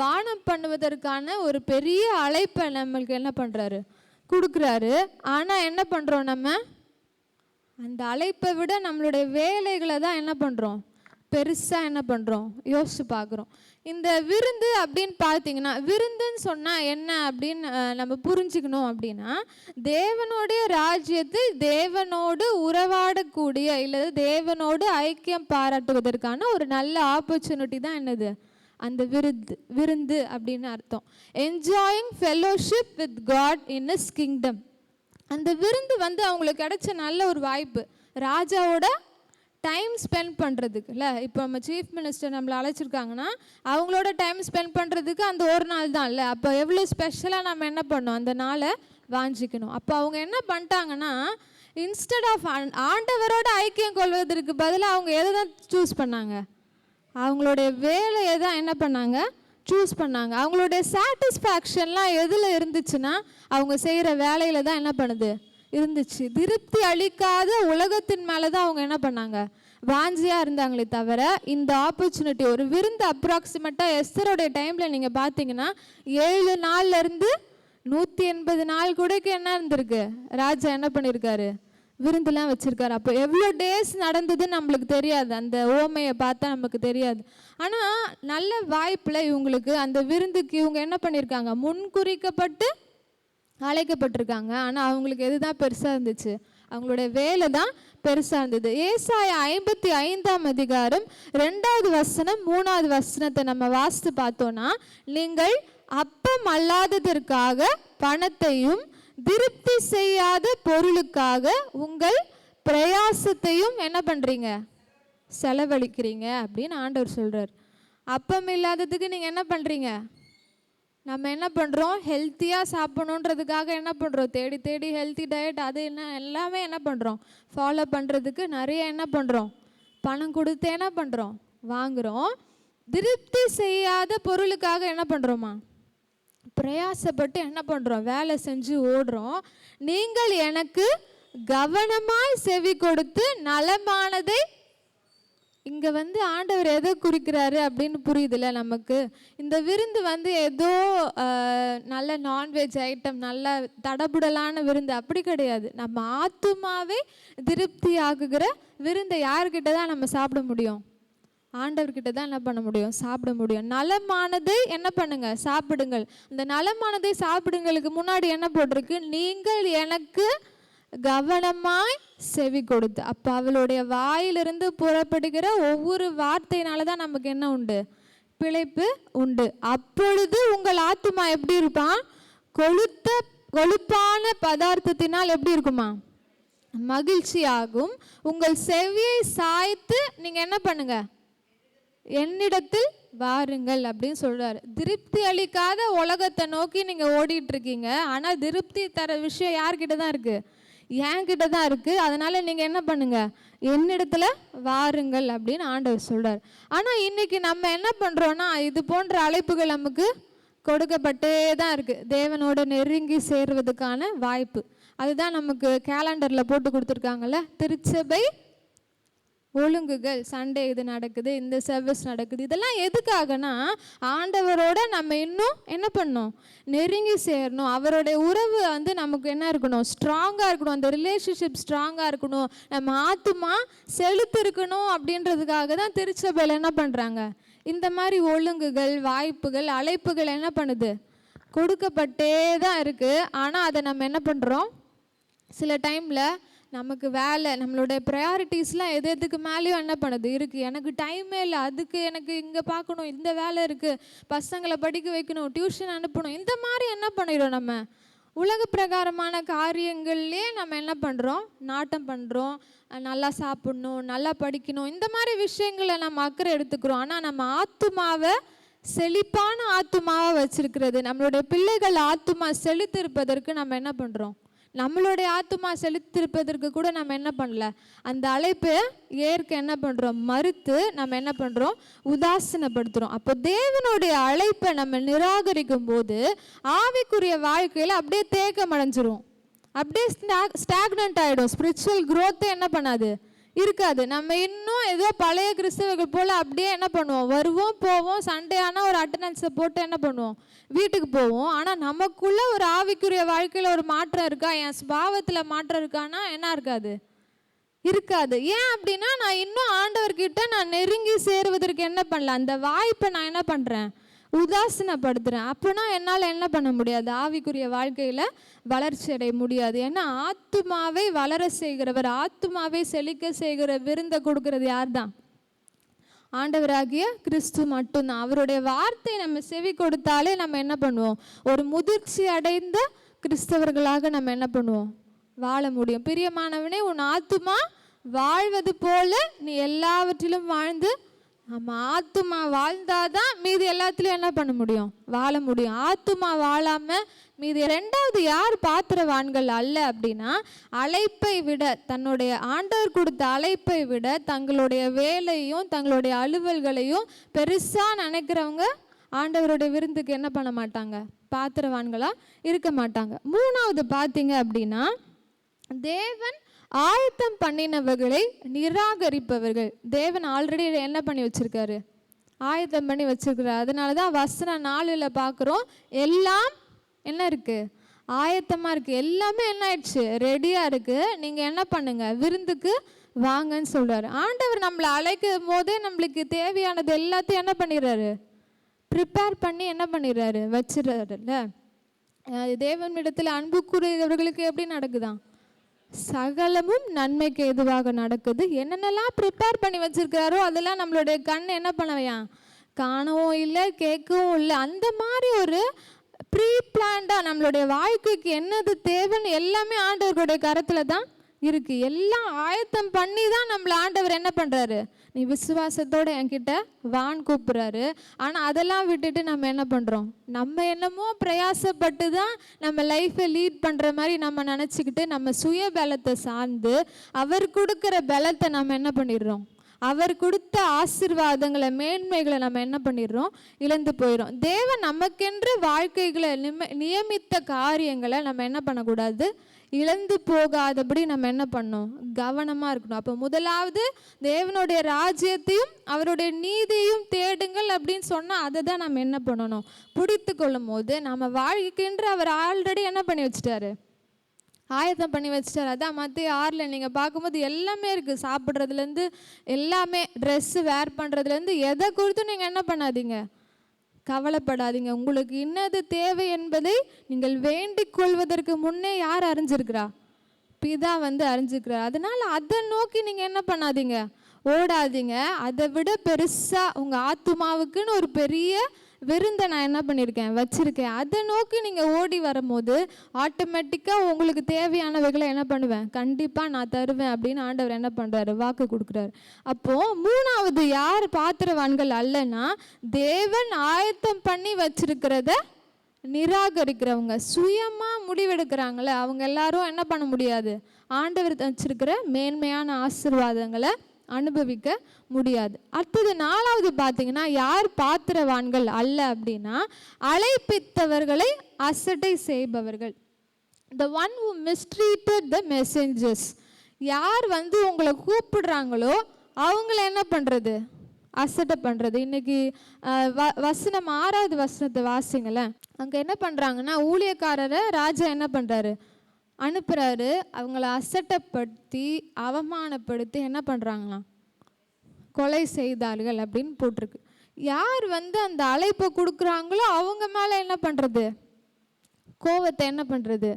S1: பானம் பண்ணுவதற்கான ஒரு பெரிய அழைப்பை நம்மளுக்கு என்ன பண்ணுறாரு, கொடுக்குறாரு. ஆனால் என்ன பண்ணுறோம், நம்ம அந்த அழைப்பை விட நம்மளுடைய வேலைகளை தான் என்ன பண்ணுறோம், பெருசாக என்ன பண்ணுறோம், யோசிச்சு பார்க்குறோம். இந்த விருந்து அப்படின்னு பார்த்தீங்கன்னா, விருந்துன்னு சொன்னால் என்ன அப்படின்னு நம்ம புரிஞ்சுக்கணும் அப்படின்னா, தேவனுடைய ராஜ்யத்தில் தேவனோடு உறவாடக்கூடிய இல்லை தேவனோடு ஐக்கியம் பாராட்டுவதற்கான ஒரு நல்ல ஆப்பர்ச்சுனிட்டி தான் என்னது, அந்த விருந்து அப்படின்னு அர்த்தம். Enjoying fellowship with God in his kingdom. அந்த விருந்து வந்து அவங்களுக்கு கிடைச்ச நல்ல ஒரு வாய்ப்பு, ராஜாவோட டைம் ஸ்பெண்ட் பண்ணுறதுக்குல்ல. இப்போ நம்ம சீஃப் மினிஸ்டர் நம்மளை அழைச்சிருக்காங்கன்னா அவங்களோட டைம் ஸ்பெண்ட் பண்ணுறதுக்கு அந்த ஒரு நாள் தான் இல்லை. அப்போ எவ்வளோ ஸ்பெஷலாக நம்ம என்ன பண்ணோம், அந்த நாளை வாஞ்சிக்கணும். அப்போ அவங்க என்ன பண்ணிட்டாங்கன்னா, இன்ஸ்டெட் ஆஃப் ஆண்டவரோட ஐக்கியம் கொள்வதற்கு பதிலாக அவங்க எதை தான் சூஸ் பண்ணாங்க, அவங்களுடைய வேலையை தான் என்ன பண்ணாங்க, சூஸ் பண்ணாங்க. அவங்களுடைய சாட்டிஸ்ஃபேக்ஷன்லாம் எதில் இருந்துச்சுன்னா அவங்க செய்கிற வேலையில் தான் என்ன பண்ணுது இருந்துச்சு. திருப்தி அளிக்காத உலகத்தின் மேலே தான் அவங்க என்ன பண்ணாங்க, வாஞ்சியாக இருந்தாங்களே தவிர இந்த ஆப்பர்ச்சுனிட்டி ஒரு விருந்து அப்ராக்சிமேட்டாக எஸ்தரோடைய டைமில் நீங்கள் பார்த்தீங்கன்னா 7 நாள்லேருந்து 180 நாள் கூடக்கு என்ன இருந்திருக்கு, ராஜா என்ன பண்ணியிருக்காரு, விருந்துலாம் வச்சுருக்காரு. அப்போ எவ்வளோ டேஸ் நடந்ததுன்னு நம்மளுக்கு தெரியாது, அந்த ஓமையை பார்த்தா நமக்கு தெரியாது. ஆனால் நல்ல வாய்ப்பில் இவங்களுக்கு அந்த விருந்துக்கு இவங்க என்ன பண்ணியிருக்காங்க, முன்குறிக்கப்பட்டு அழைக்கப்பட்டிருக்காங்க. ஆனால் அவங்களுக்கு எது தான் பெருசாக இருந்துச்சு, அவங்களுடைய வேலை தான் பெருசாக இருந்தது. ஏசாயா 55ஆம் அதிகாரம் 2வது வசனம் 3வது வசனத்தை நம்ம வாசித்து பார்த்தோன்னா, நீங்கள் அப்பம் அல்லாததற்காக பணத்தையும் திருப்தி செய்யாத பொருளுக்காக உங்கள் பிரயாசத்தையும் என்ன பண்ணுறீங்க, செலவழிக்கிறீங்க அப்படின்னு ஆண்டவர் சொல்கிறார். அப்பம் இல்லாததுக்கு நீங்கள் என்ன பண்ணுறீங்க, நம்ம என்ன பண்ணுறோம், ஹெல்த்தியாக சாப்பிடணுன்றதுக்காக என்ன பண்ணுறோம், தேடி தேடி ஹெல்த்தி டயட் அது என்ன எல்லாமே என்ன பண்ணுறோம், ஃபாலோ பண்ணுறதுக்கு நிறைய என்ன பண்ணுறோம், பணம் கொடுத்து என்ன பண்ணுறோம், வாங்குகிறோம். திருப்தி செய்யாத பொருளுக்காக என்ன பண்ணுறோமா, பிரயாசப்பட்டு என்ன பண்ணுறோம், வேலை செஞ்சு ஓடுறோம். நீங்கள் எனக்கு கவனமாய் செவி கொடுத்து நலமானதை, இங்கே வந்து ஆண்டவர் எதை குறிக்கிறாரு அப்படின்னு புரியுதுல்ல நமக்கு. இந்த விருந்து வந்து ஏதோ நல்ல நான்வெஜ் ஐட்டம், நல்ல தடபுடலான விருந்து அப்படி கிடையாது. நம்ம ஆத்துமாவே திருப்தி ஆகுகிற விருந்தை யார்கிட்ட தான் நம்ம சாப்பிட முடியும், ஆண்டவர்கிட்ட தான் என்ன பண்ண முடியும், சாப்பிட முடியும். நலமானதை என்ன பண்ணுங்க, சாப்பிடுங்கள். இந்த நலமானதை சாப்பிடுங்களுக்கு முன்னாடி என்ன போட்டிருக்கு, நீங்கள் எனக்கு கவனமாய் செவி கொடுத்து. அப்போ அவளுடைய வாயிலிருந்து புறப்படுகிற ஒவ்வொரு வார்த்தையினால தான் நமக்கு என்ன உண்டு, பிழைப்பு உண்டு. அப்பொழுது உங்கள் ஆத்துமா எப்படி இருப்பான், கொழுப்பான பதார்த்தத்தினால் எப்படி இருக்குமா, மகிழ்ச்சியாகும். உங்கள் செவியை சாய்த்து நீங்க என்ன பண்ணுங்க, என்னிடத்தில் வாருங்கள் அப்படின்னு சொல்றாரு. திருப்தி அளிக்காத உலகத்தை நோக்கி நீங்க ஓடிட்டு இருக்கீங்க. ஆனா திருப்தி தர விஷயம் யார்கிட்ட தான் இருக்கு, என்கிட்ட தான் இருக்குது. அதனால் நீங்கள் என்ன பண்ணுங்கள், என்னிடத்துல வாருங்கள் அப்படின்னு ஆண்டவர் சொல்கிறார். ஆனால் இன்றைக்கி நம்ம என்ன பண்ணுறோன்னா, இது போன்ற அழைப்புகள் நமக்கு கொடுக்கப்பட்டே தான் இருக்குது. தேவனோட நெருங்கி சேருவதுக்கான வாய்ப்பு அதுதான் நமக்கு கேலண்டரில் போட்டு கொடுத்துருக்காங்கல்ல. திருச்சபை ஒழுங்குகள், சண்டே இது நடக்குது, இந்த சர்வீஸ் நடக்குது, இதெல்லாம் எதுக்காகனா ஆண்டவரோட நம்ம இன்னும் என்ன பண்ணணும், நெருங்கி சேரணும். அவருடைய உறவு வந்து நமக்கு என்ன இருக்கணும், ஸ்ட்ராங்காக இருக்கணும். அந்த ரிலேஷன்ஷிப் ஸ்ட்ராங்காக இருக்கணும். நம்ம ஆத்துமா செலுத்து இருக்கணும். அப்படின்றதுக்காக தான் திருச்சபையில் என்ன பண்ணுறாங்க, இந்த மாதிரி ஒழுங்குகள், வாய்ப்புகள், அழைப்புகள் என்ன பண்ணுது, கொடுக்கப்பட்டே தான் இருக்குது. ஆனால் அதை நம்ம என்ன பண்ணுறோம், சில டைமில் நமக்கு வேலை, நம்மளுடைய ப்ரையாரிட்டிஸ்லாம் எதுக்கு மேலேயும் என்ன பண்ணுது இருக்குது. எனக்கு டைமே இல்லை, அதுக்கு எனக்கு இங்கே பார்க்கணும், இந்த வேலை இருக்குது, பசங்களை படிக்க வைக்கணும், டியூஷன் அனுப்பணும், இந்த மாதிரி என்ன பண்ணிடும், நம்ம உலக பிரகாரமான காரியங்கள்லேயே நம்ம என்ன பண்ணுறோம், நாட்டம் பண்ணுறோம். நல்லா சாப்பிட்ணும், நல்லா படிக்கணும், இந்த மாதிரி விஷயங்களை நம்ம அக்கறை எடுத்துக்கிறோம். ஆனால் நம்ம ஆத்துமாவை செழிப்பான ஆத்துமாவை வச்சிருக்கிறது, நம்மளுடைய பிள்ளைகள் ஆத்துமா செழித்திருப்பதற்கு நம்ம என்ன பண்ணுறோம், நம்மளுடைய ஆத்துமா செலுத்திருப்பதற்கு கூட நம்ம என்ன பண்ணல, அந்த அழைப்பை ஏற்க என்ன பண்ணுறோம், மறுத்து நம்ம என்ன பண்ணுறோம், உதாசீனப்படுத்துகிறோம். அப்போ தேவனுடைய அழைப்பை நம்ம நிராகரிக்கும் போது ஆவிக்குரிய வாழ்க்கையில் அப்படியே தேக்கம் அடைஞ்சிரும், அப்படியே ஸ்டாக்னன்ட் ஆகிடும். ஸ்பிரிச்சுவல் க்ரோத்தை என்ன பண்ணாது, இருக்காது. நம்ம இன்னும் ஏதோ பழைய கிறிஸ்தவர்கள் போல் அப்படியே என்ன பண்ணுவோம், வருவோம் போவோம், சண்டே ஆனால் ஒரு அட்டண்டன்ஸை போட்டு என்ன பண்ணுவோம், வீட்டுக்கு போவோம். ஆனால் நமக்குள்ள ஒரு ஆவிக்குரிய வாழ்க்கையில் ஒரு மாற்றம் இருக்கா, என் ஸ்பாவத்தில் மாற்றம் இருக்கான்னா என்ன இருக்காது, இருக்காது. ஏன் அப்படின்னா நான் இன்னும் ஆண்டவர்கிட்ட நான் நெருங்கி சேருவதற்கு என்ன பண்ணல, அந்த வாய்ப்பை நான் என்ன பண்ணுறேன், உதாசீனப்படுத்துகிறேன். அப்போனா என்னால் என்ன பண்ண முடியாது, ஆவிக்குரிய வாழ்க்கையில் வளர்ச்சி அடைய முடியாது. ஏன்னா ஆத்துமாவை வளர செய்கிறவர், ஆத்துமாவை செழிக்க செய்கிற விருந்தை கொடுக்கறது யார் தான், ஆண்டவராகிய கிறிஸ்து மட்டும்தான். அவருடைய வார்த்தை நம்ம செவி கொடுத்தாலே நம்ம என்ன பண்ணுவோம், ஒரு முதிர்ச்சி அடைந்த கிறிஸ்தவர்களாக நம்ம என்ன பண்ணுவோம், வாழ முடியும். பிரியமானவனே, உன் ஆத்துமா வாழ்வது போல நீ எல்லாவற்றிலும் வாழ்ந்து, நம்ம ஆத்துமா வாழ்ந்தாதான் மீதி எல்லாத்துலேயும் என்ன பண்ண முடியும், வாழ முடியும். ஆத்துமா வாழாமல் மீதி. ரெண்டாவது யார் பாத்திரவான்கள் அல்ல அப்படின்னா, அழைப்பை விட, தன்னுடைய ஆண்டவர் கொடுத்த அழைப்பை விட தங்களுடைய வேலையும் தங்களுடைய அலுவல்களையும் பெருசாக நினைக்கிறவங்க ஆண்டவருடைய விருந்துக்கு என்ன பண்ண மாட்டாங்க, பாத்திரவான்களாக இருக்க மாட்டாங்க. மூணாவது பார்த்தீங்க அப்படின்னா, தேவன் ஆயத்தம் பண்ணினவர்களை நிராகரிப்பவர்கள். தேவன் ஆல்ரெடி என்ன பண்ணி வச்சிருக்காரு, ஆயத்தம் பண்ணி வச்சிருக்கிறார். அதனால தான் வசனம் 4 பார்க்குறோம், எல்லாம் என்ன இருக்குது, ஆயத்தமாக இருக்குது, எல்லாமே என்ன ஆயிடுச்சு, ரெடியாக இருக்குது, நீங்கள் என்ன பண்ணுங்க, விருந்துக்கு வாங்கன்னு சொல்கிறாரு. ஆண்டவர் நம்மளை அழைக்கும் போதே நம்மளுக்கு தேவையானது எல்லாத்தையும் என்ன பண்ணிடுறாரு, ப்ரிப்பேர் பண்ணி என்ன பண்ணிடுறாரு, வச்சிடறாருல்ல. தேவனிடத்தில் அன்புக்குரியவர்களுக்கு எப்படி நடக்குதான், சகலமும் நன்மைக்கு எதுவாக நடக்குது. என்னென்னலாம் ப்ரிப்பேர் பண்ணி வச்சிருக்கிறாரோ அதெல்லாம் நம்மளுடைய கண் என்ன பண்ணவையா, காணவும் இல்லை, கேட்கவும் இல்லை. அந்த மாதிரி ஒரு ப்ரீ பிளான்டாக நம்மளுடைய வாழ்க்கைக்கு என்னது தேவைன்னு எல்லாமே ஆண்டவர்களுடைய கரத்தில் தான் இருக்குது. எல்லாம் ஆயத்தம் பண்ணி தான் நம்மளை ஆண்டவர் என்ன பண்ணுறாரு, நீ விசுவாசத்தோடு என்கிட்ட வான் கூப்பிட்றாரு. ஆனால் அதெல்லாம் விட்டுட்டு நம்ம என்ன பண்ணுறோம், நம்ம என்னமோ பிரயாசப்பட்டு தான் நம்ம லைஃப்பை லீட் பண்ணுற மாதிரி நம்ம நினச்சிக்கிட்டு நம்ம சுய பலத்தை சார்ந்து அவர் கொடுக்குற பலத்தை நம்ம என்ன பண்ணிடுறோம், அவர் கொடுத்த ஆசீர்வாதங்களை, மேன்மைகளை நம்ம என்ன பண்ணிடுறோம், இழந்து போயிடும். தேவன் நமக்கென்று வாழ்க்கைகளை நியமித்த காரியங்களை நம்ம என்ன பண்ணக்கூடாது, இழந்து போகாதபடி நம்ம என்ன பண்ணணும், கவனமாக இருக்கணும். அப்போ முதலாவது தேவனுடைய ராஜ்யத்தையும் அவருடைய நீதியையும் தேடுங்கள் அப்படின்னு சொன்னால் அதை தான் நம்ம என்ன பண்ணணும், பிடித்து கொள்ளும் போது நம்ம வாழ்க்கைன்ற அவர் ஆல்ரெடி என்ன பண்ணி வச்சுட்டாரு, ஆயத்தம் பண்ணி வச்சுட்டார். அதான் மத்திய 6 நீங்கள் பார்க்கும்போது எல்லாமே இருக்குது, சாப்பிட்றதுலேருந்து எல்லாமே, ட்ரெஸ்ஸு வேர் பண்ணுறதுலேருந்து எதை குறித்தும் நீங்கள் என்ன பண்ணாதீங்க, கவலைப்படாதீங்க. உங்களுக்கு இன்னது தேவை என்பதை நீங்கள் வேண்டிக் கொள்வதற்கு முன்னே யார் அறிஞ்சிருக்கிறா, பிதா அறிஞ்சிருக்கிறார். அதனால் அதை நோக்கி நீங்கள் என்ன பண்ணாதீங்க, ஓடாதீங்க. அதை விட பெருசாக உங்கள் ஆத்துமாவுக்குன்னு ஒரு பெரிய விருந்தை நான் என்ன பண்ணியிருக்கேன், வச்சுருக்கேன். அதை நோக்கி நீங்கள் ஓடி வரும்போது ஆட்டோமேட்டிக்காக உங்களுக்கு தேவையானவைகளை என்ன பண்ணுவேன், கண்டிப்பாக நான் தருவேன் அப்படின்னு ஆண்டவர் என்ன பண்ணுறாரு, வாக்கு கொடுக்குறாரு. அப்போது மூணாவது யார் பாத்திரவான்கள் அல்லனா, தேவன் ஆயத்தம் பண்ணி வச்சிருக்கிறத நிராகரிக்கிறவங்க, சுயமாக முடிவெடுக்கிறாங்களே, அவங்க எல்லாரும் என்ன பண்ண முடியாது, ஆண்டவர் வச்சிருக்கிற மேன்மையான ஆசீர்வாதங்களை அனுபவிக்க முடியாது. அடுத்தது 4வது பார்த்தீங்கன்னா, யார் பாத்திரவான்கள் அல்ல அப்படின்னா, அழைப்பித்தவர்களை அசட்டை செய்பவர்கள். the one who mistreated the messengers. யார் உங்களை கூப்பிடுறாங்களோ அவங்கள என்ன பண்ணுறது? அசட்டை பண்ணுறது. இன்றைக்கி வசனம் 6வது வசனத்தை வாசிங்களேன். அங்கே என்ன பண்ணுறாங்கன்னா, ஊழியக்காரரை ராஜா என்ன பண்ணுறாரு? அனுப்புகிறாரு. அவங்கள அசட்டப்படுத்தி அவமானப்படுத்தி என்ன பண்ணுறாங்களாம்? கொலை செய்தார்கள் அப்படின்னு போட்டிருக்கு. யார் அந்த அழைப்பை கொடுக்குறாங்களோ அவங்க மேலே என்ன பண்ணுறது? கோவத்தை என்ன பண்ணுறது?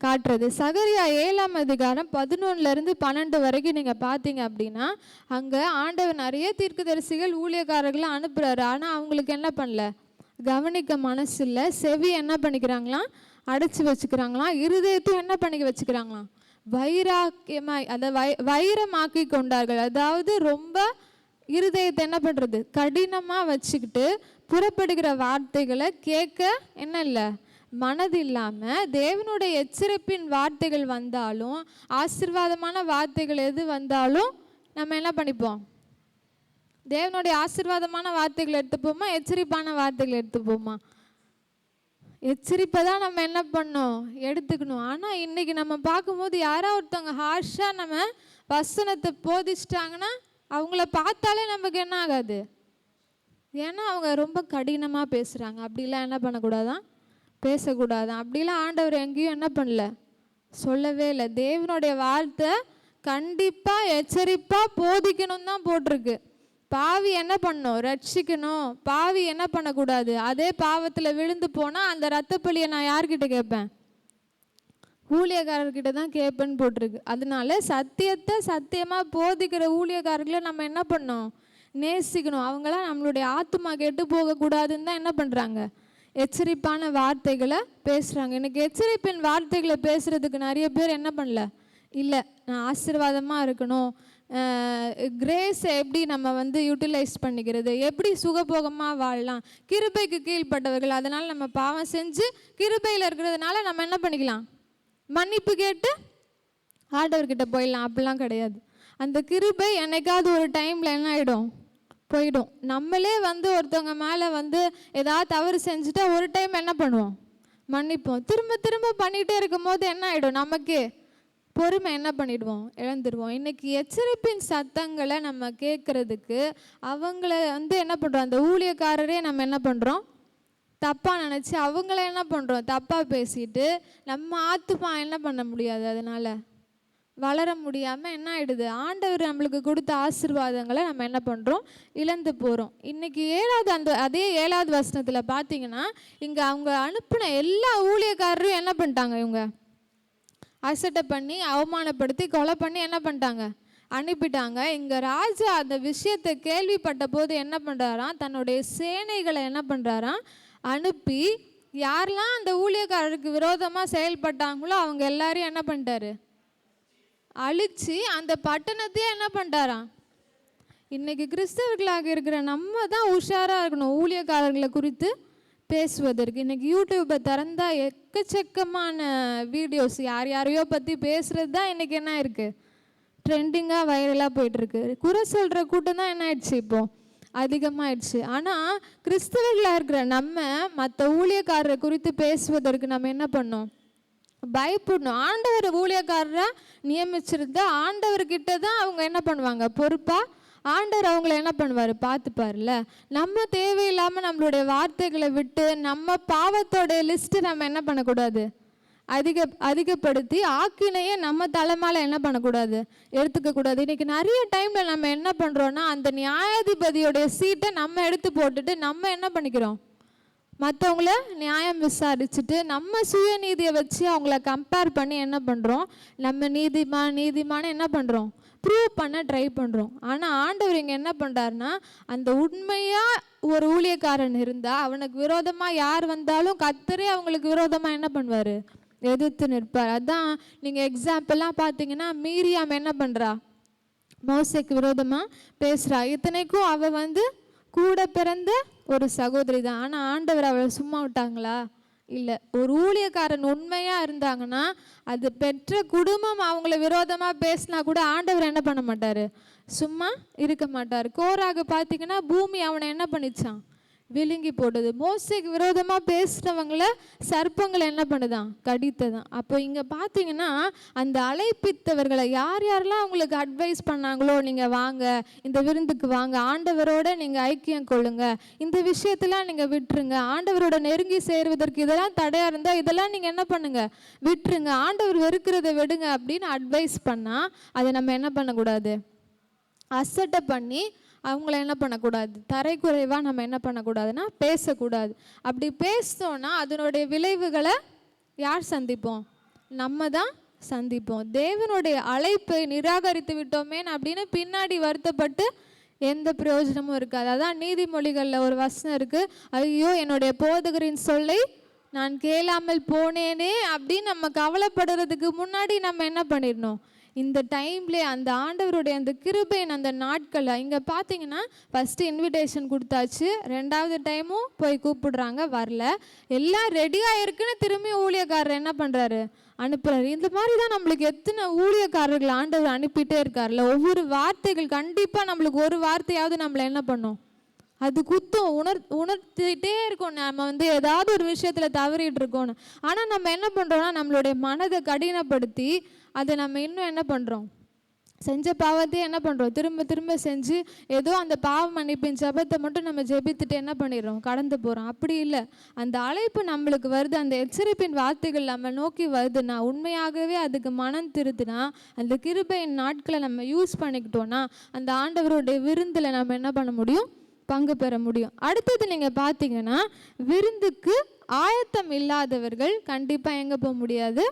S1: காட்டுறது. சகரியா 7ஆம் அதிகாரம் 11லேருந்து 12 வரைக்கும் நீங்கள் பார்த்தீங்க அப்படின்னா, அங்கே ஆண்டவர் நிறைய தீர்க்கதரிசிகள் ஊழியக்காரர்களை அனுப்புகிறாரு. ஆனால் அவங்களுக்கு என்ன பண்ணல? கவனிக்க மனசு இல்லை. செவி என்ன பண்ணிக்கிறாங்களாம்? அடைச்சி வச்சுக்கிறாங்களாம். இருதயத்தையும் என்ன பண்ணி வச்சுக்கிறாங்களாம்? வைராக்கியமாய் அதை வைரமாக்கி கொண்டார்கள். அதாவது ரொம்ப இருதயத்தை என்ன பண்ணுறது? கடினமாக வச்சுக்கிட்டு புறப்படுகிற வார்த்தைகளை கேட்க என்ன இல்லை? மனது இல்லாமல் தேவனுடைய எச்சரிப்பின் வார்த்தைகள் வந்தாலும், ஆசீர்வாதமான வார்த்தைகள் எது வந்தாலும் நம்ம என்ன பண்ணிப்போம்? தேவனுடைய ஆசீர்வாதமான வார்த்தைகள் எடுத்துப்போமா? எச்சரிப்பான வார்த்தைகள் எடுத்துப்போமா? எச்சரிப்பை தான் நம்ம என்ன பண்ணோம்? எடுத்துக்கணும். ஆனால் இன்றைக்கி நம்ம பார்க்கும்போது யாராவது ஒருத்தவங்க ஹார்ஷாக நம்ம வசனத்தை போதிச்சிட்டாங்கன்னா அவங்கள பார்த்தாலே நமக்கு என்ன ஆகாது? ஏன்னா அவங்க ரொம்ப கடினமாக பேசுகிறாங்க. அப்படிலாம் என்ன பண்ணக்கூடாதான்? பேசக்கூடாதான். அப்படிலாம் ஆண்டவர் எங்கேயும் என்ன பண்ணல? சொல்லவே இல்லை. தேவனுடைய வார்த்தை கண்டிப்பாக எச்சரிப்பாக போதிக்கணும் தான் போட்டிருக்கு. பாவி என்ன பண்ணணும்? ரட்சிக்கணும். பாவி என்ன பண்ணக்கூடாது? அதே பாவத்தில் விழுந்து போனால் அந்த ரத்தப்பழியை நான் யார்கிட்ட கேட்பேன்? ஊழியக்காரர்கிட்ட தான் கேட்பேன்னு போட்டிருக்கு. அதனால சத்தியத்தை சத்தியமாக போதிக்கிற ஊழியக்காரர்களை நம்ம என்ன பண்ணோம்? நேசிக்கணும். அவங்களாம் நம்மளுடைய ஆத்மா கெட்டு போகக்கூடாதுன்னு தான் என்ன பண்ணுறாங்க? எச்சரிப்பான வார்த்தைகளை பேசுகிறாங்க. இன்றைக்கி எச்சரிப்பின் வார்த்தைகளை பேசுகிறதுக்கு நிறைய பேர் என்ன பண்ணல? இல்லை, நான் ஆசீர்வாதமாக இருக்கணும், கிரேஸை எப்படி நம்ம யூட்டிலைஸ் பண்ணிக்கிறது, எப்படி சுகபோகமாக வாழலாம், கிருபைக்கு கீழ்ப்பட்டவர்கள், அதனால் நம்ம பாவம் செஞ்சு கிருபையில் இருக்கிறதுனால நம்ம என்ன பண்ணிக்கலாம்? மன்னிப்பு கேட்டு ஆண்டவர்கிட்ட போயிடலாம். அப்படிலாம் கிடையாது. அந்த கிருபை என்னைக்காவது ஒரு டைமில் என்ன ஆகிடும்? போயிடும். நம்மளே ஒருத்தவங்க மேலே ஏதாவது தவறு செஞ்சுட்டா ஒரு டைம் என்ன பண்ணுவோம்? மன்னிப்போம். திரும்ப திரும்ப பண்ணிகிட்டே இருக்கும் போது என்ன ஆகிடும்? நமக்கு பொறுமை என்ன பண்ணிடுவோம்? இழந்துடுவோம். இன்றைக்கி எச்சரிப்பின் சத்தங்களை நம்ம கேட்குறதுக்கு அவங்கள என்ன பண்ணுறோம்? அந்த ஊழியக்காரரே நம்ம என்ன பண்ணுறோம்? தப்பாக நினச்சி அவங்கள என்ன பண்ணுறோம்? தப்பாக பேசிட்டு நம்ம ஆத்துமா என்ன பண்ண முடியாது, அதனால் வளர முடியாமல் என்ன ஆகிடுது? ஆண்டவர் நம்மளுக்கு கொடுத்த ஆசீர்வாதங்களை நம்ம என்ன பண்ணுறோம்? இழந்து போகிறோம். இன்றைக்கி 7வது அதே 7வது வசனத்தில் பார்த்தீங்கன்னா, இங்கே அவங்க அனுப்பின எல்லா ஊழியக்காரரும் என்ன பண்ணிட்டாங்க? இவங்க அசட்டை பண்ணி அவமானப்படுத்தி கொலை பண்ணி என்ன பண்ணிட்டாங்க? அனுப்பிட்டாங்க. இங்கே ராஜா அந்த விஷயத்தை கேள்விப்பட்ட போது என்ன பண்ணுறாராம்? தன்னுடைய சேனைகளை என்ன பண்ணுறாராம்? அனுப்பி யாரெல்லாம் அந்த ஊழியக்காரருக்கு விரோதமாக செயல்பட்டாங்களோ அவங்க எல்லாரையும் என்ன பண்ணிட்டாரு? அழிச்சு அந்த பட்டணத்தையே என்ன பண்ணிட்டாராம்? இன்றைக்கி கிறிஸ்தவர்களாக இருக்கிற நம்ம தான் உஷாராக இருக்கணும் ஊழியக்காரர்களை குறித்து பேசுவதற்கு. இன்றைக்கி யூடியூப்பை திறந்தால் எக்கச்சக்கமான வீடியோஸ் யார் யாரையோ பற்றி பேசுகிறது தான் இன்றைக்கி என்ன இருக்குது? ட்ரெண்டிங்காக வைரலாக போயிட்டுருக்கு. குறை சொல்கிற கூட்டம் தான் என்ன ஆயிடுச்சு? இப்போது அதிகமாகிடுச்சு. ஆனால் கிறிஸ்தவர்களாக இருக்கிற நம்ம மற்ற ஊழியக்காரரை குறித்து பேசுவதற்கு நம்ம என்ன பண்ணோம்? பயப்படணும். ஆண்டவர் ஊழியக்காரரை நியமிச்சிருந்தா ஆண்டவர்கிட்ட தான் அவங்க என்ன பண்ணுவாங்க? பொறுப்பாக ஆண்டவர் அவங்கள என்ன பண்ணுவார்? பார்த்துப்பார்ல. நம்ம தேவையில்லாமல் நம்மளுடைய வார்த்தைகளை விட்டு நம்ம பாவத்தோட லிஸ்ட்டு நம்ம என்ன பண்ணக்கூடாது? அதிகப்படுத்தி ஆக்கினையே நம்ம தலைமையில் என்ன பண்ணக்கூடாது? எடுத்துக்கக்கூடாது. இன்றைக்கி நிறைய டைமில் நம்ம என்ன பண்ணுறோன்னா, அந்த நியாயாதிபதியோடைய சீட்டை நம்ம எடுத்து போட்டுட்டு நம்ம என்ன பண்ணிக்கிறோம்? மற்றவங்கள நியாயம் விசாரிச்சுட்டு நம்ம சுயநீதியை வச்சு அவங்கள கம்பேர் பண்ணி என்ன பண்ணுறோம்? நம்ம நீதிமான என்ன பண்ணுறோம்? ப்ரூவ் பண்ண ட்ரை பண்ணுறோம். ஆனால் ஆண்டவர் இங்கே என்ன பண்ணுறாருன்னா, அந்த உண்மையாக ஒரு ஊழியக்காரன் இருந்தால் அவனுக்கு விரோதமாக யார் வந்தாலும் கர்த்தரே அவங்களுக்கு விரோதமாக என்ன பண்ணுவார்? எதிர்த்து நிற்பார். அதான் நீங்கள் எக்ஸாம்பிளாக பார்த்தீங்கன்னா, மீரியாம் என்ன பண்ணுறா? மோசேக்கு விரோதமாக பேசுகிறா. இத்தனைக்கும் அவள் கூட பிறந்த ஒரு சகோதரி தான். ஆனால் ஆண்டவர் அவளை சும்மா விட்டாங்களா? இல்லை. ஒரு ஊழியக்காரன் உண்மையாக இருந்தாங்கன்னா அது பெற்ற குடும்பம் அவங்கள விரோதமாக பேசினா கூட ஆண்டவர் என்ன பண்ண மாட்டார்? சும்மா இருக்க மாட்டார். கோராக பார்த்தீங்கன்னா பூமி அவனை என்ன பண்ணிச்சான்? விழுங்கி போட்டது. மோசேக்கு விரோதமாக பேசுகிறவங்கள சர்ப்பங்களை என்ன பண்ணுதான்? கடித்ததான். அப்போ இங்கே பார்த்தீங்கன்னா அந்த அழைப்பித்தவர்களை யார் யாரெல்லாம் அவங்களுக்கு அட்வைஸ் பண்ணாங்களோ, நீங்கள் வாங்க, இந்த விருந்துக்கு வாங்க, ஆண்டவரோட நீங்கள் ஐக்கியம் கொள்ளுங்க, இந்த விஷயத்தெல்லாம் நீங்கள் விட்டுருங்க, ஆண்டவரோட நெருங்கி சேருவதற்கு இதெல்லாம் தடையாக இருந்தால் இதெல்லாம் நீங்கள் என்ன பண்ணுங்க? விட்டுருங்க, ஆண்டவர் வெறுக்கிறத விடுங்க அப்படின்னு அட்வைஸ் பண்ணால் அதை நம்ம என்ன பண்ணக்கூடாது? அசட்டை பண்ணி அவங்கள என்ன பண்ணக்கூடாது? தரைக்குறைவாக நம்ம என்ன பண்ணக்கூடாதுன்னா பேசக்கூடாது. அப்படி பேசினோன்னா அதனுடைய விளைவுகளை யார் சந்திப்போம்? நம்ம தான் சந்திப்போம். தேவனுடைய அழைப்பை நிராகரித்து விட்டோமேன்னு அப்படின்னு பின்னாடி வருத்தப்பட்டு எந்த பிரயோஜனமும் இருக்காது. அதான் நீதிமொழிகளில் ஒரு வசனம் இருக்குது, ஐயோ என்னுடைய போதகரின் சொல்லை நான் கேளாமல் போனேனே அப்படின்னு நம்ம கவலைப்படுறதுக்கு முன்னாடி நம்ம என்ன பண்ணிடணும்? இந்த டைம்லே அந்த ஆண்டவருடைய அந்த கிருபையின் அந்த நாட்களை இங்கே பார்த்தீங்கன்னா ஃபஸ்ட்டு இன்விடேஷன் கொடுத்தாச்சு, ரெண்டாவது டைமும் போய் கூப்பிடுறாங்க, வரல, எல்லாம் ரெடியாக இருக்குன்னு திரும்பி ஊழியக்காரர் என்ன பண்ணுறாரு? அனுப்புகிறாரு. இந்த மாதிரி தான் நம்மளுக்கு எத்தனை ஊழியக்காரர்கள் ஆண்டவர் அனுப்பிட்டே இருக்கார்ல. ஒவ்வொரு வார்த்தைகள் கண்டிப்பாக நம்மளுக்கு ஒரு வார்த்தையாவது நம்மளை என்ன பண்ணும்? அது குத்தும், உணர்த்திட்டே இருக்கோம். நம்ம ஏதாவது ஒரு விஷயத்தில் தவறிட்டு இருக்கோன்னு. ஆனால் நம்ம என்ன பண்ணுறோம்னா நம்மளுடைய மனதை கடினப்படுத்தி அதை நம்ம இன்னும் என்ன பண்ணுறோம்? செஞ்ச பாவத்தையே என்ன பண்ணுறோம்? திரும்ப திரும்ப செஞ்சு ஏதோ அந்த பாவ மன்னிப்பின் ஜபத்தை மட்டும் நம்ம ஜெபித்துட்டு என்ன பண்ணிடுறோம்? கடந்து போகிறோம். அப்படி இல்லை. அந்த அழைப்பு நம்மளுக்கு வருது, அந்த எச்சரிப்பின் வார்த்தைகள் நம்ம நோக்கி வருதுன்னா, உண்மையாகவே அதுக்கு மனம் திருத்துனா, அந்த கிருபையின் நாட்களை நம்ம யூஸ் பண்ணிக்கிட்டோன்னா அந்த ஆண்டவருடைய விருந்தில் நம்ம என்ன பண்ண முடியும்? பங்கு பெற முடியும். அடுத்தது நீங்கள் பார்த்தீங்கன்னா விருந்துக்கு ஆயத்தம் இல்லாதவர்கள் கண்டிப்பாக எங்கே போக முடியாது?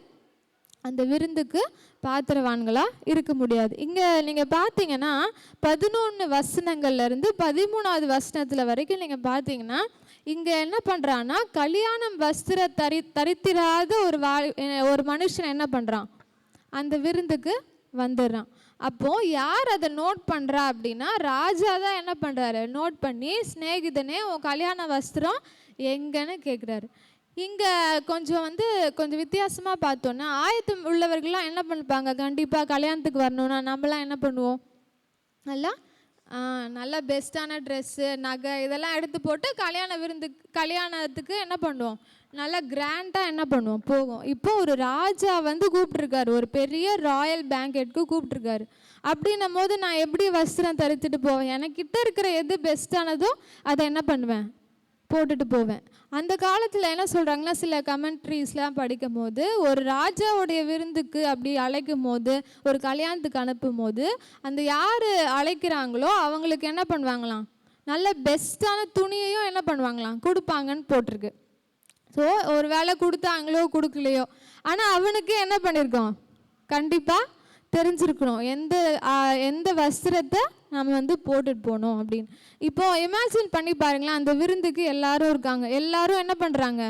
S1: அந்த விருந்துக்கு பாத்திரவான்களாக இருக்க முடியாது. இங்கே நீங்கள் பார்த்தீங்கன்னா 11 வசனங்கள்லேருந்து 13வது வசனத்தில் வரைக்கும் நீங்கள் பார்த்தீங்கன்னா இங்கே என்ன பண்ணுறான்னா கல்யாணம் வஸ்திர தரித்திராத ஒரு மனுஷன் என்ன பண்ணுறான்? அந்த விருந்துக்கு வந்துடுறான். அப்போது யார் அதை நோட் பண்ணுறா அப்படின்னா ராஜா தான் என்ன பண்ணுறாரு? நோட் பண்ணி சிநேகிதனே உன் கல்யாண வஸ்திரம் எங்கன்னு கேட்குறாரு. இங்கே கொஞ்சம் வித்தியாசமாக பார்த்தோன்னா ஆயத்தம் உள்ளவர்கள்லாம் என்ன பண்ணிப்பாங்க? கண்டிப்பாக கல்யாணத்துக்கு வரணுன்னா நம்மளாம் என்ன பண்ணுவோம்? நல்லா பெஸ்ட்டான ட்ரெஸ்ஸு, நகை இதெல்லாம் எடுத்து போட்டு கல்யாணத்துக்கு என்ன பண்ணுவோம்? நல்லா கிராண்டாக என்ன பண்ணுவோம்? போகும். இப்போ ஒரு ராஜா கூப்பிட்ருக்காரு, ஒரு பெரிய ராயல் பேங்கெட்டுக்கு கூப்பிட்ருக்காரு. அப்படின்னும் போது நான் எப்படி வஸ்திரம் தரித்துட்டு போவேன்? எனக்கிட்ட இருக்கிற எது பெஸ்ட்டானதோ அதை என்ன பண்ணுவேன்? போட்டுட்டு போவேன். அந்த காலத்தில் என்ன சொல்கிறாங்கன்னா சில கமெண்ட்ரிஸ்லாம் படிக்கும் போது ஒரு ராஜாவுடைய விருந்துக்கு அப்படி அழைக்கும் போது, ஒரு கல்யாணத்துக்கு அனுப்பும் போது அந்த யார் அழைக்கிறாங்களோ அவங்களுக்கு என்ன பண்ணுவாங்களாம்? நல்ல பெஸ்ட்டான துணியையும் என்ன பண்ணுவாங்களாம்? கொடுப்பாங்கன்னு போட்டிருக்கு. ஸோ ஒரு வேளை கொடுத்தாங்களோ கொடுக்கலையோ, ஆனால் அவனுக்கு என்ன பண்ணியிருக்கோம்? கண்டிப்பாக தெரிஞ்சிருக்கணும் எந்த வஸ்திரத்தை நம்ம போட்டுட்டு போகணும் அப்படின்னு. இப்போது இமேஜின் பண்ணி பாருங்களேன், அந்த விருந்துக்கு எல்லாரும் இருக்காங்க, எல்லாரும் என்ன பண்ணுறாங்க?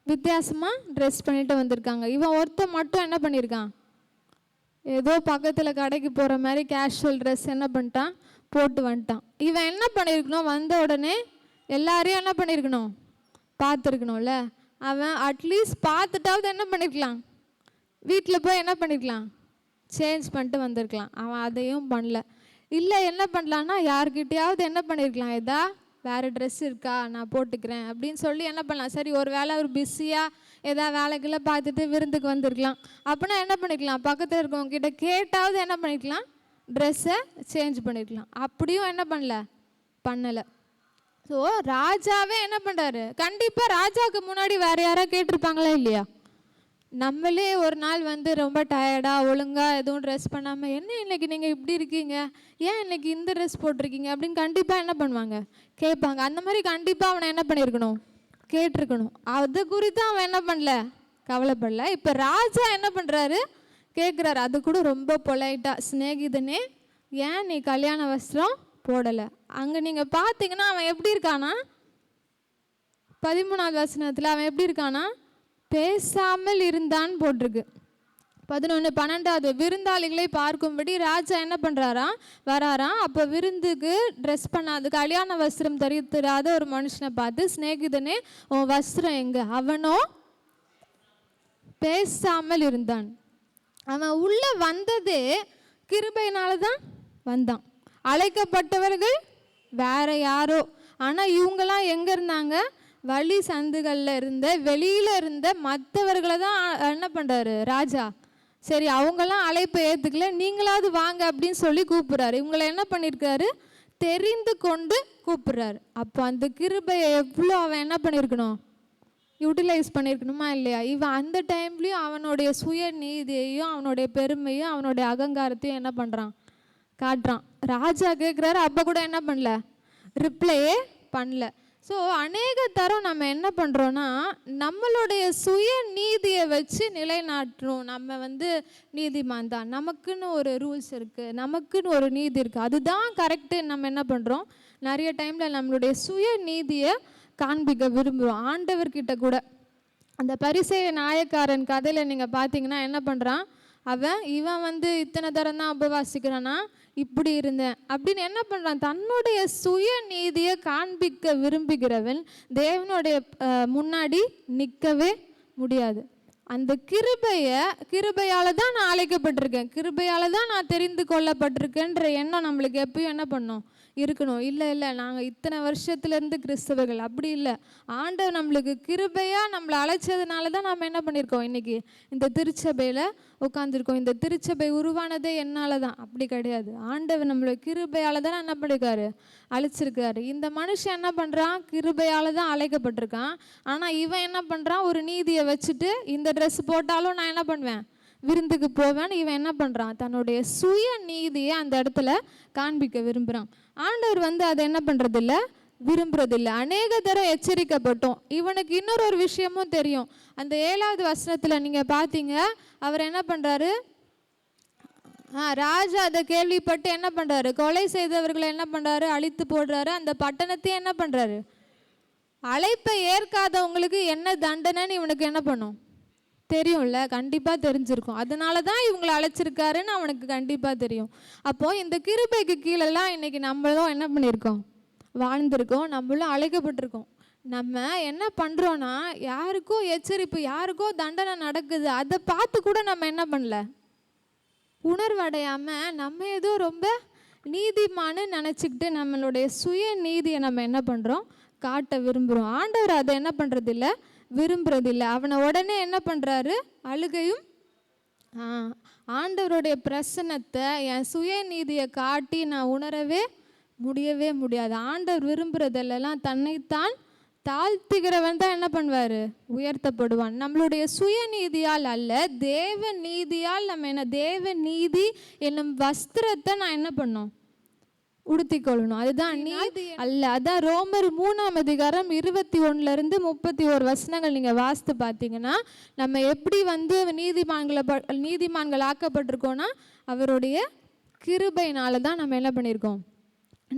S1: வித்தியாசமாக ட்ரெஸ் பண்ணிட்டு வந்திருக்காங்க. இவன் ஒருத்தன் மட்டும் என்ன பண்ணியிருக்கான்? ஏதோ பக்கத்தில் கடைக்கு போகிற மாதிரி கேஷுவல் ட்ரெஸ் என்ன பண்ணிட்டான்? போட்டு வந்துட்டான். இவன் என்ன பண்ணியிருக்கணும்? வந்த உடனே எல்லாரையும் என்ன பண்ணியிருக்கணும்? பார்த்துருக்கணும்ல. அவன் அட்லீஸ்ட் பார்த்துட்டாவது என்ன பண்ணியிருக்கலாம்? வீட்டில் போய் என்ன பண்ணியிருக்கலாம்? சேஞ்ச் பண்ணிட்டு வந்திருக்கலாம். அவன் அதையும் பண்ணல. இல்லை என்ன பண்ணலான்னா யார்கிட்டையாவது என்ன பண்ணியிருக்கலாம்? ஏதா வேறு ட்ரெஸ் இருக்கா நான் போட்டுக்கிறேன் அப்படின்னு சொல்லி என்ன பண்ணலாம்? சரி ஒரு வேளை அவர் பிஸியாக ஏதாவது வேலைக்குள்ளே பார்த்துட்டு விருந்துக்கு வந்திருக்கலாம். அப்படின்னா என்ன பண்ணிக்கலாம்? பக்கத்தில் இருக்கவங்க கிட்ட கேட்டாவது என்ன பண்ணிக்கலாம்? ட்ரெஸ்ஸை சேஞ்ச் பண்ணியிருக்கலாம். அப்படியும் என்ன பண்ணலை. ஸோ ராஜாவே என்ன பண்ணுறாரு? கண்டிப்பாக ராஜாவுக்கு முன்னாடி வேறு யாராவது கேட்டிருப்பாங்களா இல்லையா? நம்மளே ஒரு நாள் ரொம்ப டயர்டாக ஒழுங்காக எதுவும் ட்ரெஸ் பண்ணாமல், என்ன இன்றைக்கி நீங்கள் இப்படி இருக்கீங்க, ஏன் இன்றைக்கி இந்த ட்ரெஸ் போட்டிருக்கீங்க அப்படின்னு கண்டிப்பாக என்ன பண்ணுவாங்க? கேட்பாங்க. அந்த மாதிரி கண்டிப்பாக அவனை என்ன பண்ணியிருக்கணும்? கேட்டிருக்கணும். அது குறித்து அவன் என்ன பண்ணல? கவலைப்படல. இப்போ ராஜா என்ன பண்ணுறாரு? கேட்குறாரு. அது கூட ரொம்ப பொலைட்டாக, சிநேகிதனே ஏன் நீ கல்யாண வஸ்திரம் போடலை? அங்கே நீங்கள் பார்த்தீங்கன்னா அவன் எப்படி இருக்கானா? 13வது வசனத்தில் அவன் எப்படி இருக்கானா? பேசாமல் இருந்தான் போட்டிருக்கு. 11, 12வது விருந்தாளிகளை பார்க்கும்படி ராஜா என்ன பண்ணுறாராம்? வராராம். அப்போ விருந்துக்கு ட்ரெஸ் பண்ணாது, கல்யாண வஸ்திரம் தரித்திராத ஒரு மனுஷனை பார்த்து, சிநேகிதனே உன் வஸ்திரம் எங்கே? அவனோ பேசாமல் இருந்தான். அவன் உள்ளே வந்ததே கிருபையினால தான் வந்தான். அழைக்கப்பட்டவர்கள் வேற யாரோ, ஆனால் இவங்கெல்லாம் எங்கே இருந்தாங்க? வழி சந்துகளில் இருந்த வெளியில் இருந்த மற்றவர்களை தான் என்ன பண்ணுறாரு ராஜா. சரி, அவங்கெல்லாம் அழைப்பை ஏற்றுக்கல, நீங்களாவது வாங்க அப்படின்னு சொல்லி கூப்பிட்றாரு. இவங்களை என்ன பண்ணியிருக்காரு? தெரிந்து கொண்டு கூப்பிட்றாரு. அப்போ அந்த கிருபையை எவ்வளோ அவன் என்ன பண்ணியிருக்கணும்? யூட்டிலைஸ் பண்ணியிருக்கணுமா இல்லையா? இவன் அந்த டைம்லேயும் அவனுடைய சுய நீதியையும் அவனுடைய பெருமையும் அவனுடைய அகங்காரத்தையும் என்ன பண்ணுறான்? காட்டுறான். ராஜா கேட்குறாரு, அப்போ கூட என்ன பண்ணல? ரிப்ளையே பண்ணல. ஸோ அநேக தரம் நம்ம என்ன பண்ணுறோன்னா, நம்மளுடைய சுய நீதியை வச்சு நிலைநாட்டுறோம். நம்ம நீதிமான் தான், நமக்குன்னு ஒரு ரூல்ஸ் இருக்குது, நமக்குன்னு ஒரு நீதி இருக்குது, அதுதான் கரெக்டுன்னு நம்ம என்ன பண்ணுறோம்? நிறைய டைமில் நம்மளுடைய சுய நீதியை காண்பிக்க விரும்புகிறோம் ஆண்டவர்கிட்ட கூட. அந்த பரிசேய நாயக்காரன் கதையில் நீங்கள் பார்த்தீங்கன்னா என்ன பண்ணுறான்? இவன் இத்தனை தரம் தான் உபவாசிக்கிறானா, இப்படி இருந்தேன் அப்படின்னு என்ன பண்ணுறான்? தன்னுடைய சுய நீதியை காண்பிக்க விரும்புகிறவன் தேவனுடைய முன்னாடி நிற்கவே முடியாது. அந்த கிருபையால் தான் நான் அழைக்கப்பட்டிருக்கேன், கிருபையால் தான் நான் தெரிந்து கொள்ளப்பட்டிருக்கேன்ற எண்ணம் நம்மளுக்கு எப்பயும் என்ன பண்ணோம்? இருக்கணும். இல்லை நாங்கள் இத்தனை வருஷத்துலேருந்து கிறிஸ்தவர்கள், அப்படி இல்லை. ஆண்டவர் நம்மளுக்கு கிருபையாக நம்மளை அழைச்சதுனால தான் நம்ம என்ன பண்ணியிருக்கோம்? இன்றைக்கி இந்த திருச்சபையில் உட்காந்துருக்கோம். இந்த திருச்சபை உருவானதே என்னால் தான், அப்படி கிடையாது. ஆண்டவர் நம்மளுக்கு கிருபையால் தான் என்ன பண்ணியிருக்காரு? அழைச்சிருக்காரு. இந்த மனுஷன் என்ன பண்ணுறான்? கிருபையால் தான் அழைக்கப்பட்டிருக்கான். ஆனால் இவன் என்ன பண்ணுறான்? ஒரு நீதியை வச்சுட்டு இந்த ட்ரெஸ் போட்டாலும் நான் என்ன பண்ணுவேன்? விருந்துக்கு போவேன். இவன் என்ன பண்ணுறான்? தன்னுடைய சுய நீதியை அந்த இடத்துல காண்பிக்க விரும்புகிறான். ஆண்டவர் அதை என்ன பண்ணுறதில்ல? விரும்புறதில்லை. அநேக தரம் எச்சரிக்கப்பட்டோம். இவனுக்கு இன்னொரு விஷயமும் தெரியும். அந்த 7வது வசனத்தில் நீங்கள் பார்த்தீங்க, அவர் என்ன பண்ணுறாரு? ராஜா அதை கேள்விப்பட்டு என்ன பண்ணுறாரு? கொலை செய்தவர்களை என்ன பண்ணுறாரு? அழித்து போடுறாரு. அந்த பட்டணத்தையும் என்ன பண்ணுறாரு? அழைப்பை ஏற்காதவங்களுக்கு என்ன தண்டனைன்னு இவனுக்கு என்ன பண்ணும்? தெரியும்ல, கண்டிப்பாக தெரிஞ்சிருக்கும். அதனால தான் இவங்களை அழைச்சிருக்காருன்னு அவனுக்கு கண்டிப்பாக தெரியும். அப்போது இந்த கிருபைக்கு கீழெல்லாம் இன்றைக்கி நம்மளும் என்ன பண்ணியிருக்கோம்? வாழ்ந்திருக்கோம். நம்மளும் அழைக்கப்பட்டிருக்கோம். நம்ம என்ன பண்ணுறோன்னா, யாருக்கோ எச்சரிப்பு, யாருக்கோ தண்டனை நடக்குது, அதை பார்த்து கூட நம்ம என்ன பண்ணல? உணர்வடையாமல் நம்ம ஏதோ ரொம்ப நீதிமானு நினச்சிக்கிட்டு நம்மளுடைய சுய நீதியை நம்ம என்ன பண்ணுறோம்? காட்ட விரும்புகிறோம். ஆண்டவர் அதை என்ன பண்ணுறதில்ல? விரும்புறதில்லை. அவனை உடனே என்ன பண்ணுறாரு? அழுகையும். ஆண்டவருடைய பிரசன்னத்தை என் சுய நீதியை காட்டி நான் உணரவே முடியாது. ஆண்டவர் விரும்புகிறதெல்லாம் தன்னைத்தான் தாழ்த்துகிறவன் தான் என்ன பண்ணுவார்? உயர்த்தப்படுவான். நம்மளுடைய சுய நீதியால் அல்ல, தேவ நீதியால் நம்ம என்ன, தேவ நீதி என்னும் வஸ்திரத்தை நான் என்ன பண்ணோம்? உடுத்திக்கொள்ளணும். அதுதான் நீதி அல்ல. அதான் ரோமர் 3ஆம் அதிகாரம் 21 31 வசனங்கள் நீங்கள் வாசித்து பார்த்தீங்கன்னா, நம்ம எப்படி நீதிமான்கள் ஆக்கப்பட்டிருக்கோன்னா, அவருடைய கிருபையினால தான் நம்ம என்ன பண்ணியிருக்கோம்?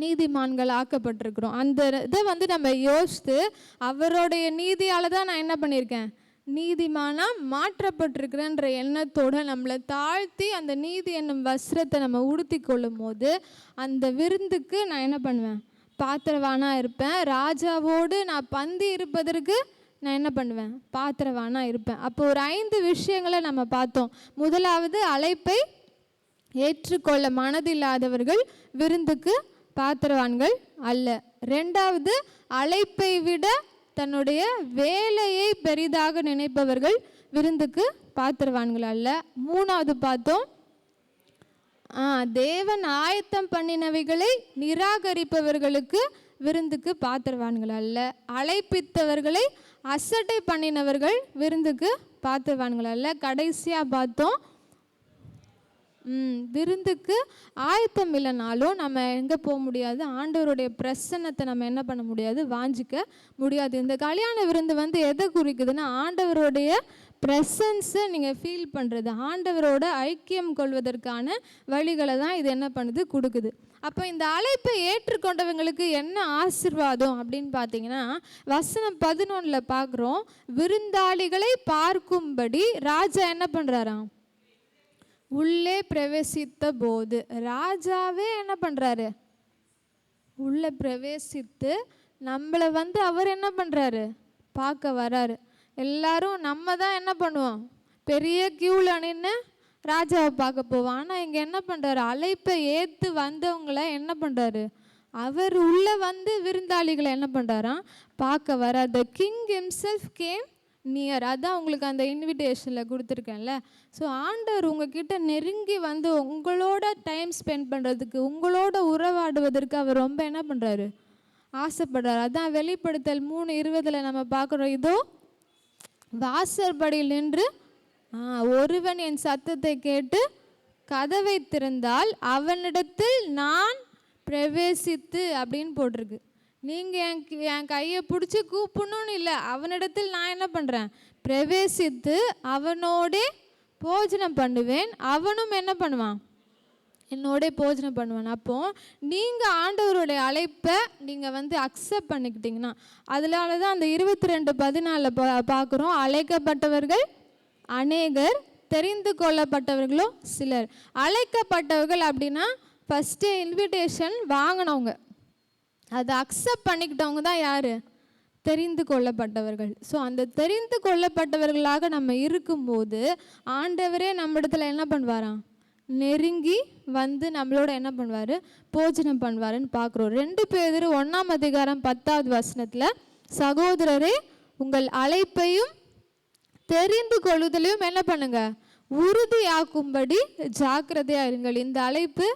S1: நீதிமான்கள் ஆக்கப்பட்டிருக்கிறோம். அந்த இதை நம்ம யோசித்து, அவருடைய நீதியால் தான் நான் என்ன பண்ணியிருக்கேன்? நீதிமானாக மாற்றப்பட்டிருக்கிறேன்ற எண்ணத்தோடு நம்மளை தாழ்த்தி அந்த நீதி என்னும் வஸ்திரத்தை நம்ம உடுத்தி கொள்ளும் போது அந்த விருந்துக்கு நான் என்ன பண்ணுவேன்? பாத்திரவானாக இருப்பேன். ராஜாவோடு நான் பந்தி இருப்பதற்கு நான் என்ன பண்ணுவேன்? பாத்திரவானாக இருப்பேன். அப்போ ஒரு 5 விஷயங்களை நம்ம பார்த்தோம். முதலாவது, அழைப்பை ஏற்றுக்கொள்ள மனதில்லாதவர்கள் விருந்துக்கு பாத்திரவான்கள் அல்ல. 2வது, அழைப்பை விட தன்னுடைய வேலையை பெரிதாக நினைப்பவர்கள் விருந்துக்கு பாத்திரவான்கள் அல்ல. 3வது பார்த்தோம், தேவன் ஆயத்தம் பண்ணினவைகளை நிராகரிப்பவர்களுக்கு விருந்துக்கு பாத்திரவான்கள் அல்ல. அழைப்பித்தவர்களை அசட்டை பண்ணினவர்கள் விருந்துக்கு பாத்திரவான்கள் அல்ல. கடைசியாக பார்த்தோம், விருந்துக்கு ஆயத்தம் இல்லைனாலும் நம்ம எங்கே போக முடியாது? ஆண்டவருடைய பிரசன்னத்தை நம்ம என்ன பண்ண முடியாது? வாஞ்சிக்க முடியாது. இந்த கல்யாண விருந்து எதை குறிக்குதுன்னா, ஆண்டவருடைய ப்ரெசன்ஸை நீங்கள் ஃபீல் பண்ணுறது, ஆண்டவரோட ஐக்கியம் கொள்வதற்கான வழிகளை தான் இது என்ன பண்ணுது? கொடுக்குது. அப்போ இந்த அழைப்பை ஏற்றுக்கொண்டவங்களுக்கு என்ன ஆசீர்வாதம் அப்படின்னு பார்த்தீங்கன்னா, வசனம் 11 பார்க்குறோம், விருந்தாளிகளை பார்க்கும்படி ராஜா என்ன பண்ணுறாராம்? உள்ளே பிரவேசித்த போது ராஜாவே என்ன பண்ணுறாரு? உள்ளே பிரவேசித்து நம்மளை அவர் என்ன பண்ணுறாரு? பார்க்க வராரு. எல்லாரும் நம்ம தான் என்ன பண்ணுவோம்? பெரிய கியூவில் நின்று ராஜாவை பார்க்க போவோம். ஆனால் இங்கே என்ன பண்ணுறாரு? அழைப்பை ஏற்று வந்தவங்களை என்ன பண்ணுறாரு? அவர் உள்ள வந்து விருந்தாளிகளை என்ன பண்ணுறாராம் பார்க்க வர. The king himself game near. அதான் உங்களுக்கு அந்த இன்விடேஷனில் கொடுத்துருக்கேன்ல. ஸோ ஆண்டவர் உங்ககிட்ட நெருங்கி வந்து உங்களோட டைம் ஸ்பெண்ட் பண்ணுறதுக்கு, உங்களோட உறவாடுவதற்கு அவர் ரொம்ப என்ன பண்ணுறாரு, ஆசைப்படுறாரு. அதான் வெளிப்படுத்தல் 3:20 நம்ம பார்க்குறோம். இதோ வாசற்படியில் நின்று ஒருவன் என் சத்தத்தை கேட்டு கதவை திறந்தால் அவனிடத்தில் நான் பிரவேசித்து அப்படின்னு போட்டிருக்கு. நீங்கள் என் கையை பிடிச்சி கூப்பிடணும்னு இல்லை, அவனிடத்தில் நான் என்ன பண்ணுறேன், பிரவேசித்து அவனோடே போஜனம் பண்ணுவேன், அவனும் என்ன பண்ணுவான், என்னோட போஜனம் பண்ணுவான். அப்போது நீங்கள் ஆண்டவருடைய அழைப்பை நீங்கள் வந்து அக்செப்ட் பண்ணிக்கிட்டிங்கன்னா, அதனால தான் அந்த 22:14 பார்க்குறோம். அழைக்கப்பட்டவர்கள் அநேகர், தெரிந்து கொள்ளப்பட்டவர்களோ சிலர். அழைக்கப்பட்டவர்கள் அப்படின்னா ஃபஸ்ட்டு இன்விடேஷன் வாங்கினவங்க, அதை அக்செப்ட் பண்ணிக்கிட்டவங்க தான் யார், தெரிந்து கொள்ளப்பட்டவர்கள். ஸோ அந்த தெரிந்து கொள்ளப்பட்டவர்களாக நம்ம இருக்கும்போது ஆண்டவரே நம்ம இடத்துல என்ன பண்ணுவாராம், நெருங்கி வந்து நம்மளோட என்ன பண்ணுவார், போஜனம் பண்ணுவாருன்னு பார்க்குறோம். 2 பேதுரு 1:10 சகோதரரே உங்கள் அழைப்பையும் தெரிந்து கொள்ளுதலையும் என்ன பண்ணுங்க, உறுதியாக்கும்படி ஜாக்கிரதையாக இருங்கள். இந்த அழைப்பு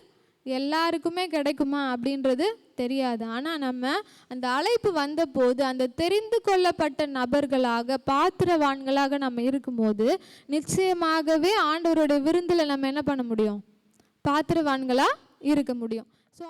S1: எல்லாருக்குமே கிடைக்குமா அப்படின்றது தெரியாது. ஆனால் நம்ம அந்த அழைப்பு வந்தபோது அந்த தெரிந்து கொள்ளப்பட்ட நபர்களாக, பாத்திரவான்களாக நம்ம இருக்கும்போது நிச்சயமாகவே ஆண்டவருடைய விருந்தில் நம்ம என்ன பண்ண முடியும், பாத்திரவான்களாக இருக்க முடியும். ஸோ